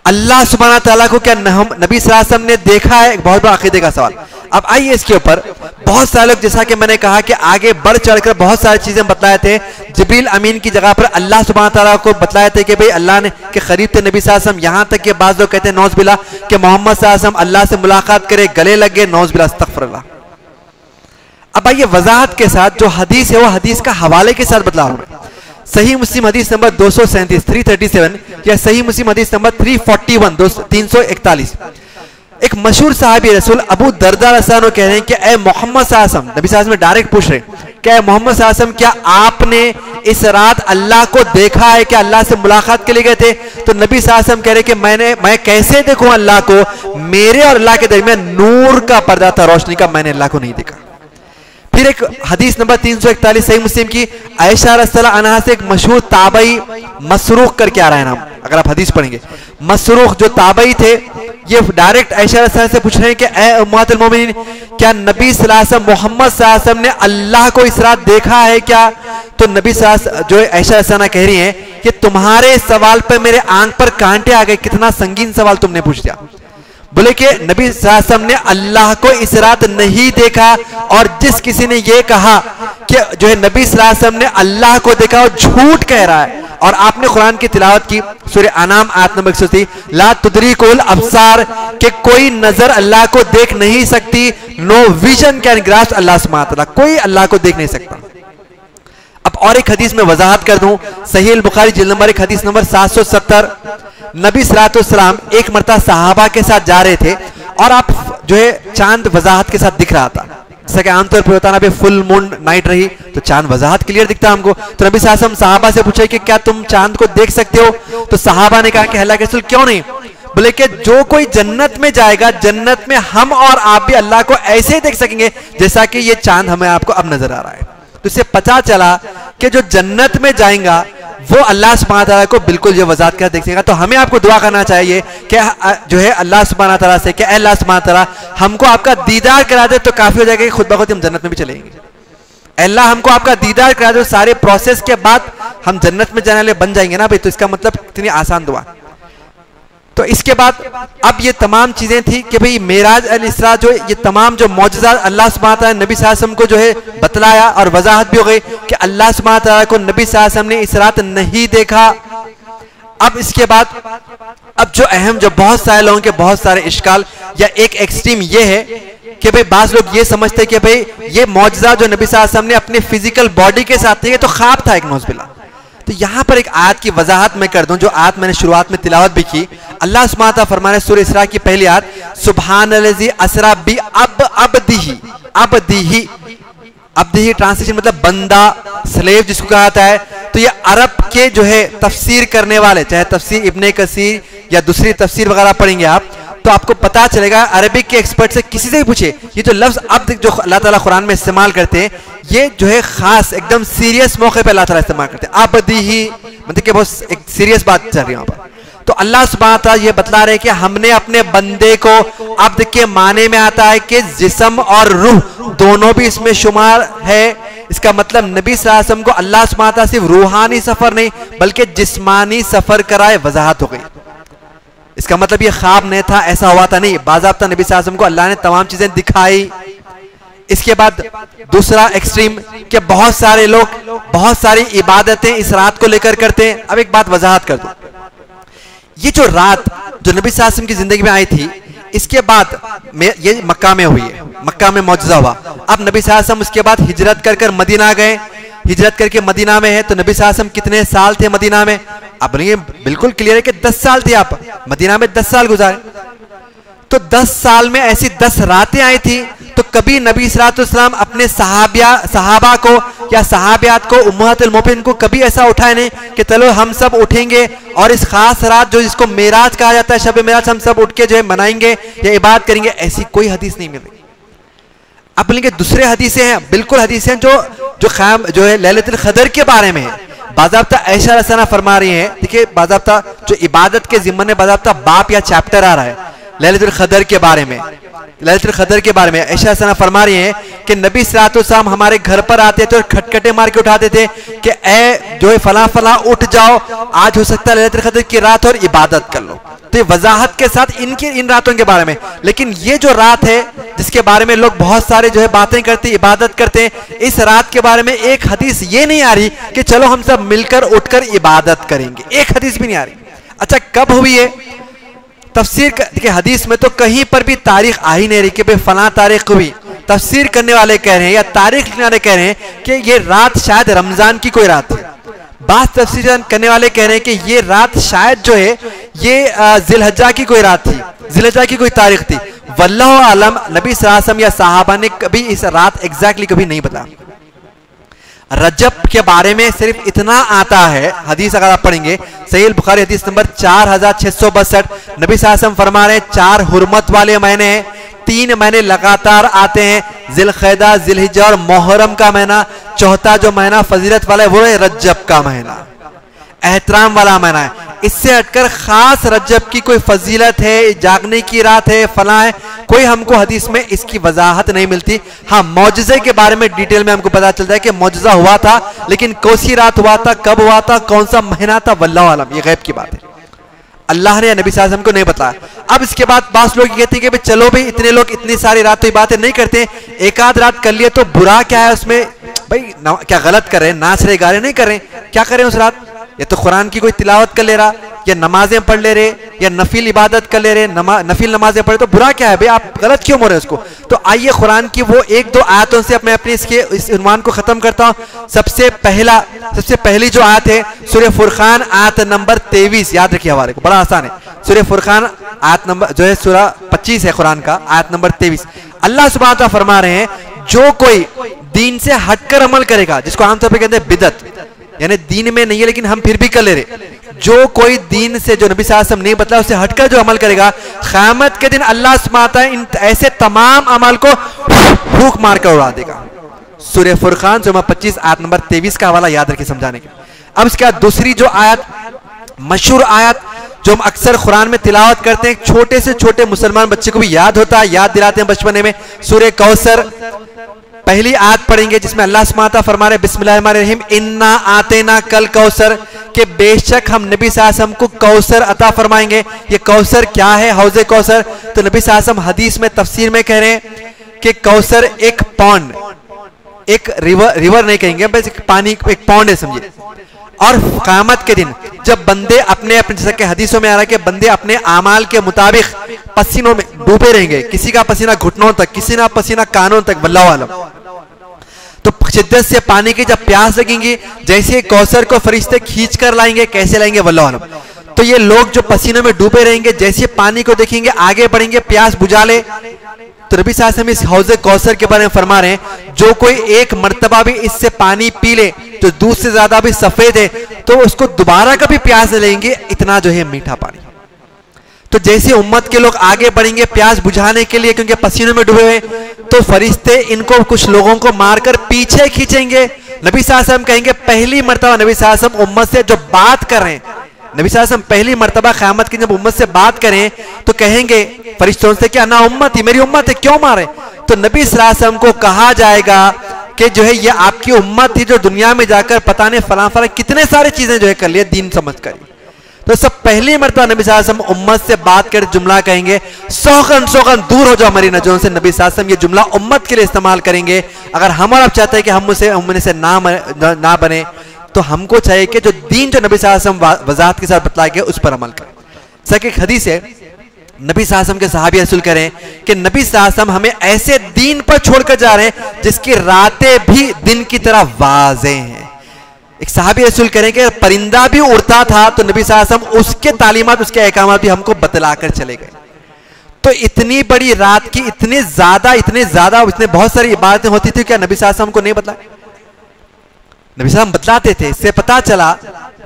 अल्लाह सुब्हानहू तआला को क्या हम नबी सल्लल्लाहु अलैहि वसल्लम ने देखा है, एक बहुत बड़ा अकीदे का सवाल। अब आइए इसके ऊपर बहुत सारे लोग, जैसा कि मैंने कहा कि आगे बढ़ चढ़कर बहुत सारी चीजें बतलाए थे, जिब्रील अमीन की जगह पर अल्लाह सुब्हानहू तआला को बतलाए थे कि भाई अल्लाह ने के करीब थे नबी सल्लल्लाहु अलैहि वसल्लम, यहां तक कि बाज़ लोग कहते हैं नौज़ बिल्लाह कि मोहम्मद सल्लल्लाहु अलैहि वसल्लम अल्लाह से मुलाकात करे, गले लगे, नौज़ बिल्लाह, अस्तगफिरुल्लाह। अब आइए वजाहत के साथ जो हदीस है वो हदीस का हवाले के साथ बतला रहा हूं। सही मुस्लिम हदीस नंबर 237 337 या सही मुस्लिम हदीस नंबर 341 341। एक मशहूर साहबी रसूल अबू दरदा रज़ियल्लाहु कह रहे हैं कि ए मोहम्मद सल्लल्लाहु अलैहि वसल्लम, नबी सल्लल्लाहु अलैहि वसल्लम डायरेक्ट पूछ रहे हैं कि ए मोहम्मद सल्लल्लाहु अलैहि वसल्लम क्या आपने इस रात अल्लाह को देखा है, क्या अल्लाह से मुलाकात के लिए गए थे? तो नबी सल्लल्लाहु अलैहि वसल्लम कह रहे कि मैं कैसे देखूं अल्लाह को, मेरे और अल्लाह के दरमियान नूर का पर्दा था, रोशनी का, मैंने अल्लाह को नहीं देखा। फिर एक हदीस नंबर 341 सही मुस्लिम की आयशा रज़ियल्लाहु अन्हा से एक मशहूर ताबई मसरूख करके आ रहा है नाम, अगर आप हदीस पढ़ेंगे, मसरूख जो ताबई थे ये डायरेक्ट आयशा रज़ियल्लाहु अन्हा से पूछ रहे हैं कि ए उम्मतुल मोमिनीन, क्या नबी सल्लल्लाहु अलैहि वसल्लम मोहम्मद सल्लल्लाहु अलैहि वसल्लम ने अल्लाह को इस रात देखा है क्या? तो नबी सल्लल्लाहु अलैहि वसल्लम जो आयशा रज़ियल्लाहु अन्हा कह रही हैं कि तुम्हारे सवाल पर मेरे आंख पर कांटे आ गए, कितना संगीन सवाल तुमने पूछ दिया। बोले कि नबी सल्लल्लाहु अलैहि वसल्लम ने अल्लाह को इस रात नहीं देखा, और जिस किसी ने यह कहा कि जो है नबी सल्लल्लाहु अलैहि वसल्लम ने अल्लाह को देखा वो झूठ कह रहा है। और आपने कुरान की तिलावत की सूरह अनाम आयत नंबर 130, ला तुदरिकुल अब्सार, कि कोई नजर अल्लाह को देख नहीं सकती, नो विजन कैन ग्रास्प अल्लाह सुब्हानहू तआला, कोई अल्लाह को देख नहीं सकता। अब और एक हदीस में वजाहत कर दूं, सही अल बुखारी जिल्द नंबर 1 हदीस नंबर 770, नबी सल्लल्लाहु अलैहि वसल्लम एक मरतबा सहाबा के साथ जा रहे थे और आप जो है चांद वजाहत के साथ दिख रहा था, जैसा कि आमतौर पर होता है ना, फुल मून नाइट रही तो चांद वजाहत क्लियर दिखता हमको। तो नबी सल्लल्लाहु अलैहि वसल्लम सहाबा से पूछे कि क्या तुम चांद को देख सकते हो? तो सहाबा ने कहा कि अल्लाह के रसूल क्यों नहीं? बोले कि जो कोई जन्नत में जाएगा, जन्नत में हम और आप भी अल्लाह को ऐसे ही देख सकेंगे जैसा कि ये चांद हमें आपको अब नजर आ रहा है। तो इससे पता चला कि जो जन्नत में जाएगा वो अल्लाह सुब्हानहू तआला को बिल्कुल ये वजाहत के देख सकेगा। तो हमें आपको दुआ करना चाहिए कि जो है अल्लाह सुब्हानहू तआला से कि अल्लाह सुब्हानहू तआला हमको आपका दीदार करा दे, तो काफी हो जाएगा कि खुद ब खुद हम जन्नत में भी चलेंगे। अल्लाह हमको आपका दीदार करा दे, सारे प्रोसेस के बाद हम जन्नत में जाने वाले बन जाएंगे ना भाई, तो इसका मतलब इतनी आसान दुआ। तो इसके बाद अब ये तमाम चीजें थी कि भाई मेराज अल इसरा जो ये तमाम जो मौजज़ात अल्लाह सुब्हानहू तआला नबी सल्लल्लाहु अलैहि वसल्लम को जो है बतलाया, और वजाहत भी हो गई कि अल्लाह सुब्हानहू तआला को नबी सल्लल्लाहु अलैहि वसल्लम ने इस रात नहीं देखा। अब इसके बाद अब जो अहम जो बहुत सारे लोगों के बहुत सारे इश्काल या एक एक्सट्रीम ये है कि भाई बाज लोग ये समझते हैं कि भाई ये मौजज़ा जो नबी सल्लल्लाहु अलैहि वसल्लम ने अपने फिजिकल बॉडी के साथ थे, ये तो ख्वाब था एक, नौज़ बिल्लाह। तो यहां पर एक आयत की वजाहत मैं कर दूं, जो आयत मैंने शुरुआत में तिलावत भी की। अल्लाह सुब्हानहू तआला फरमा रहे सूरह इसरा की पहली आयत, सुब्हानल्लज़ी अस्रा बि अब्दिही, अब्दिही, अब्दिही ट्रांसलेशन मतलब बंदा, स्लेव जिसको कहा जाता है। तो ये अरब के जो है तफसीर करने वाले, चाहे तफसीर इब्ने कसीर या दूसरी तफसीर वगैरह पढ़ेंगे आप, तो आपको पता चलेगा, अरबिक के एक्सपर्ट से किसी से भी पूछे, ये जो लफ्ज अब्द जो अल्लाह ताला कुरान में इस्तेमाल करते हैं, ये जो है खास एकदम सीरियस मौके पे अल्लाह ताला इस्तेमाल करते हैं। अब्दिही मतलब कि बहुत एक सीरियस बात चल रही है वहां पर। तो अल्लाह सुब्हानहू तआला ये बतला रहे कि हमने अपने बंदे को, अब्द के माने में आता है कि जिस्म और रूह दोनों भी इसमें शुमार है। इसका मतलब नबी सल्लल्लाहु अलैहि वसल्लम को अल्लाह सुब्हानहू तआला सिर्फ रूहानी सफर नहीं बल्कि जिस्मानी सफर कराए, वजाहत हो गई। इसका मतलब ये ख्वाब नहीं था, ऐसा हुआ था नहीं, बाज़ाब्ता नबी सल्लल्लाहु अलैहि वसल्लम को अल्लाह ने तमाम चीजें दिखाई। इसके बाद दूसरा एक्सट्रीम कि बहुत सारे लोग बहुत सारी इबादतें इस रात को लेकर करते हैं। अब एक बात वजाहत कर दूं, ये जो रात जो नबी सल्लल्लाहु अलैहि वसल्लम की जिंदगी में आई थी, इसके बाद ये मक्का में हुई है, मक्का में मौजूदा हुआ। अब नबी सल्लल्लाहु अलैहि वसल्लम उसके बाद हिजरत कर मदीना गए, हिजरत करके मदीना में है। तो नबी सल्लल्लाहु अलैहि वसल्लम कितने साल थे मदीना में? अब ये बिल्कुल क्लियर है कि 10 साल थे आप मदीना में, 10 साल गुजारे। तो 10 साल में ऐसी 10 रातें आई थी, तो कभी नबी सल्लल्लाहु अलैहि वसल्लम अपने सहाबा को या सहाबियात को, उम्महातुल मोमिनीन को कभी ऐसा उठाए नहीं कि चलो हम सब उठेंगे और इस खास रात जो जिसको मेराज कहा जाता है, शब मेराज, हम सब उठ के जो है मनाएंगे या इबादत करेंगे? ऐसी कोई हदीस नहीं मिल रही। अब लेंगे दूसरे हदीसें हैं, बिल्कुल हदीसें जो है लैलतुल क़द्र के बारे में है। बाज़ाब्ता ऐशा रसना फरमा रही है, देखिए बाज़ाब्ता जो इबादत के ज़िम्मन में बाज़ाब्ता बाप या चैप्टर आ रहा है लैलतुल क़द्र के बारे में। लैलतुल क़द्र के बारे में ऐशा रसना फरमा रही है कि नबी सल्लल्लाहु अलैहि वसल्लम हमारे घर पर आते थे और खटखटे मार के उठाते थे कि ए जो है फला फला उठ जाओ, आज हो सकता है लैलतुल क़द्र की रात और इबादत कर लो। तो ये वजाहत के साथ इन रातों के बारे में। लेकिन ये जो रात है जिसके बारे में लोग बहुत सारे जो है बातें करते, इबादत करते हैं, इस रात के बारे में एक हदीस ये नहीं आ रही कि चलो हम सब मिलकर उठकर इबादत करेंगे, एक हदीस भी नहीं आ रही। अच्छा, कब हुई है? तफसीर देखिए हदीस में तो कहीं पर भी तारीख आ ही नहीं रही कि भाई फला तारीख हुई। तफसीर करने वाले कह रहे हैं या तारीख लिखने वाले कह रहे हैं कि ये रात शायद रमजान की कोई रात थी। बात तफसीर करने वाले कह रहे हैं कि ये रात शायद जो है ये जिलहज्जा की कोई रात थी, जिलहज्जा की कोई तारीख थी। वल्लाहु आलम, नबी सल्लल्लाहु अलैहि वसल्लम या सहाबा ने कभी इस रात एग्जैक्टली कभी नहीं बताया। रजब के बारे में सिर्फ इतना आता है, हदीस अगर आप पढ़ेंगे सहीह बुखारी हदीस नंबर 4662, नबी सल्लल्लाहु अलैहि वसल्लम फरमा रहे हैं 4 हुर्मत वाले महीने हैं, 3 महीने लगातार आते हैं, जिलक़दा, जिलहिज्जा और मुहर्रम का महीना। चौथा जो महीना फजीलत वाला है वो है रजब का महीना, एहतराम वाला महीना है। इससे हटकर खास रजब की कोई फजीलत है, जागने की रात है, फला है, कोई हमको हदीस में इसकी वजाहत नहीं मिलती। हाँ, मौजज़े के बारे में डिटेल में हमको पता चलता है कि मौजज़ा हुआ था, लेकिन कौन सी रात हुआ था, कब हुआ था, कौन सा महीना था, वल्लाहु आलम, ये गैब की बात है। अल्लाह ने या नबी सल्लल्लाहु अलैहि वसल्लम को नहीं बताया। अब इसके बाद बास लोग कहते हैं कि भाई चलो भाई इतने लोग इतनी सारी रात तो बातें नहीं करते, एक आध रात कर लिए तो बुरा क्या है उसमें? भाई क्या गलत कर रहे हैं? नाच रहे, गा रहे, नहीं कर रहे, क्या करें उस रात? या तो कुरान की कोई तिलावत कर ले रहा, या नमाजें पढ़ ले रहे, या नफिल इबादत कर ले रहे, नफिल नमाजें पढ़े, तो बुरा क्या है भाई? आप गलत क्यों बोल रहे हैं उसको? तो आइए कुरान की वो 1-2 आयतों से मैं अपने इस उन्वान को खत्म करता हूँ। सबसे पहली जो आयत है सूरह फुरकान आयत नंबर 23, याद रखिए हवाले को, बड़ा आसान है। सूरह फुरकान आयत नंबर जो है सूरह 25 है कुरान का, आयत नंबर 23। अल्लाह सुब्हानहू व तआला फरमा रहे हैं, जो कोई दीन से हटकर अमल करेगा, जिसको आमतौर पर कहते हैं बिदअत, यानी दीन में नहीं है लेकिन हम फिर भी कर ले रहे, जो कोई दीन से जो नबी सल्लल्लाहु अलैहि वसल्लम नहीं बतला उससे हटकर जो अमल करेगा, क़यामत के दिन अल्लाह सुब्हानहू व तआला इन ऐसे तमाम अमल को फूंक मार कर उड़ा देगा। सूरह फुरकान सूरह 25 आयत नंबर 23 का हवाला याद रखिए समझाने के। अब इसके बाद दूसरी जो आयत, मशहूर आयत जो हम अक्सर कुरान में तिलावत करते हैं, छोटे से छोटे मुसलमान बच्चे को भी याद होता है, याद दिलाते हैं बचपने में, सूरह कौसर पहली आयत पढ़ेंगे जिसमें अल्लाह सुब्हानहू व तआला फरमा रहे बिस्मिल्लाहिर्रहमानिर्रहीम, इन्ना आतेना कल कौसर, के बेशक हम नबी सल्लल्लाहु अलैहि वसल्लम को कौसर अता फरमाएंगे। ये कौसर क्या है? हौज़े कौसर। तो नबी सल्लल्लाहु अलैहि वसल्लम हदीस में तफसीर में कह रहे हैं कि कौसर एक पॉन्ड, एक रिवर नहीं कहेंगे, बस एक पानी, एक पॉन्ड है समझिए। और क़यामत के दिन जब बंदे अपने जैसा कि हदीसों में आ रहा है कि बंदे अपने आमाल के मुताबिक पसीनों में डूबे रहेंगे, किसी का पसीना घुटनों तक, किसी का पसीना कानों तक, वल्लाहु आलम। तो शिद्दत से पानी की जब प्यास लगेंगी, जैसे कौसर को फरिश्ते खींच कर लाएंगे, कैसे लाएंगे? वल्लाहु आलम। तो ये लोग जो पसीनों में डूबे रहेंगे, जैसे पानी को देखेंगे, आगे बढ़ेंगे, प्यास बुझा ले, तो नबी सल्लल्लाहु अलैहि वसल्लम इस हौज़े कौसर के बारे में फरमा रहे हैं, जो कोई एक मर्तबा भी इससे पानी पी ले, तो दूध से ज्यादा भी सफेद है, तो उसको दोबारा कभी प्यास नहीं लेंगे, इतना जो है मीठा पानी। तो जैसे उम्मत के लोग आगे बढ़ेंगे प्यास बुझाने के लिए, क्योंकि पसीनों में डूबे हुए, तो फरिश्ते इनको कुछ लोगों को मारकर पीछे खींचेंगे। नबी सल्लल्लाहु अलैहि वसल्लम कहेंगे पहली मर्तबा नबी सल्लल्लाहु अलैहि वसल्लम उम्मत से जो बात कर रहे हैं, नबी सल्लल्लाहु अलैहि वसल्लम पहली मर्तबा क़यामत की जब उम्मत से बात करें तो कहेंगे फरिश्तों से क्या ना उम्मत ही, मेरी उम्मत है, क्यों मारे? तो नबी सल्लल्लाहु अलैहि वसल्लम को कहा जाएगा कि जो है ये आपकी उम्मत थी जो दुनिया में जाकर पता नहीं फला फला कितने सारे चीजें जो है कर लिए दीन समझ कर। तो सब पहली मरतबा नबी सल्लल्लाहु अलैहि वसल्लम उम्मत से बात कर जुमला कहेंगे, सौगन दूर हो जाओ हमारी नजरों से। नबी सल्लल्लाहु अलैहि वसल्लम ये जुमला उम्मत के लिए इस्तेमाल करेंगे। अगर हम और आप चाहते हैं कि हम उनमें से ना बने, तो हमको चाहिए कि जो दीन जो नबी सल्लल्लाहु अलैहि वसल्लम वजाहत के साथ बतलाया गया उस पर अमल करें। सही एक हदीस है, नबी सल्लल्लाहु अलैहि वसल्लम के सहाबी रसूल करें कि नबी सल्लल्लाहु अलैहि वसल्लम हमें ऐसे दीन पर छोड़कर जा रहे हैं जिसकी रातें भी दिन की तरह वाज़े हैं। एक सहाबी रसूल करें कि परिंदा भी उड़ता था तो नबी सल्लल्लाहु अलैहि वसल्लम उसके तालीमात, उसके अहकामात भी हमको बतलाकर चले गए। तो इतनी बड़ी रात की इतने बहुत सारी इबादतें होती थी, क्या नबी सल्लल्लाहु अलैहि वसल्लम को नहीं बतलाया? नबी सल्लल्लाहु अलैहि वसल्लम बतलाते थे। इससे पता चला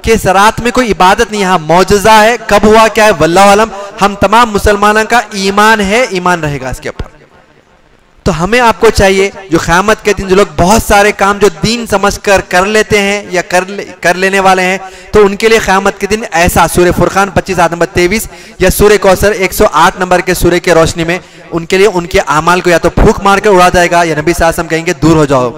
कि इस रात में कोई इबादत नहीं, यहां मौजज़ा है। कब हुआ क्या है वल्लाहु आलम। हम तमाम मुसलमानों का ईमान है, ईमान रहेगा इसके ऊपर। तो हमें आपको चाहिए जो क़यामत के दिन जो लोग बहुत सारे काम जो दीन समझकर कर लेते हैं या कर लेने वाले हैं, तो उनके लिए क़यामत के दिन ऐसा सूरह फुरक़ान 25 आयत नंबर 23 या सूरह कौसर 108 नंबर के सूरह के रोशनी में उनके लिए उनके अमाल को या तो फूंक मारकर उड़ा जाएगा या नबी सल्लल्लाहु अलैहि वसल्लम कहेंगे दूर हो जाओ।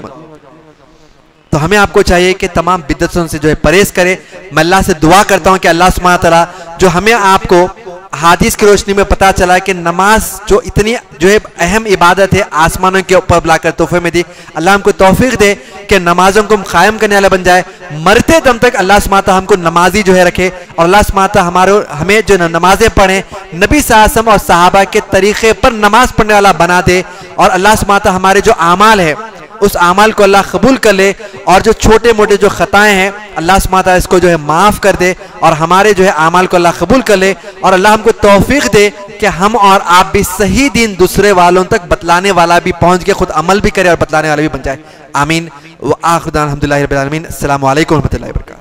तो हमें आपको चाहिए कि तमाम बिदअतों से जो है परहेज करें। मैं अल्लाह से दुआ करता हूं कि अल्लाह सुब्हानहू व तआला जो हमें आपको हादीस की रोशनी में पता चला कि नमाज जो इतनी जो है अहम इबादत है, आसमानों के ऊपर बुलाकर तोहफे में दी, अल्लाह हमको तौफीक दे कि नमाजों को हम कायम करने वाला बन जाए। मरते दम तक अल्लाह सुब्हानहू व तआला हमको नमाजी जो है रखे, और अल्लाह सुब्हानहू व तआला हमें जो नमाजें पढ़ें नबी सल्लल्लाहु अलैहि वसल्लम और सहाबा के तरीके पर नमाज पढ़ने वाला बना दे। और अल्लाह सुब्हानहू व तआला हमारे जो आमाल है उस आमाल को अल्लाह कबूल कर ले, और जो छोटे मोटे जो खताएं हैं अल्लाह सुब्हानहू व तआला इसको जो है माफ़ कर दे, और हमारे जो है आमाल को अल्लाह कबूल कर ले, और अल्लाह हमको तौफीक दे कि हम और आप भी सही दीन दूसरे वालों तक बतलाने वाला भी पहुंच के खुद अमल भी करे और बतलाने वाला भी बन जाए। आमीन। व आखिर दाअवाना अल्हम्दुलिल्लाहि रब्बिल आलमीन। अस्सलामु अलैकुम व रहमतुल्लाहि व बरकातहू।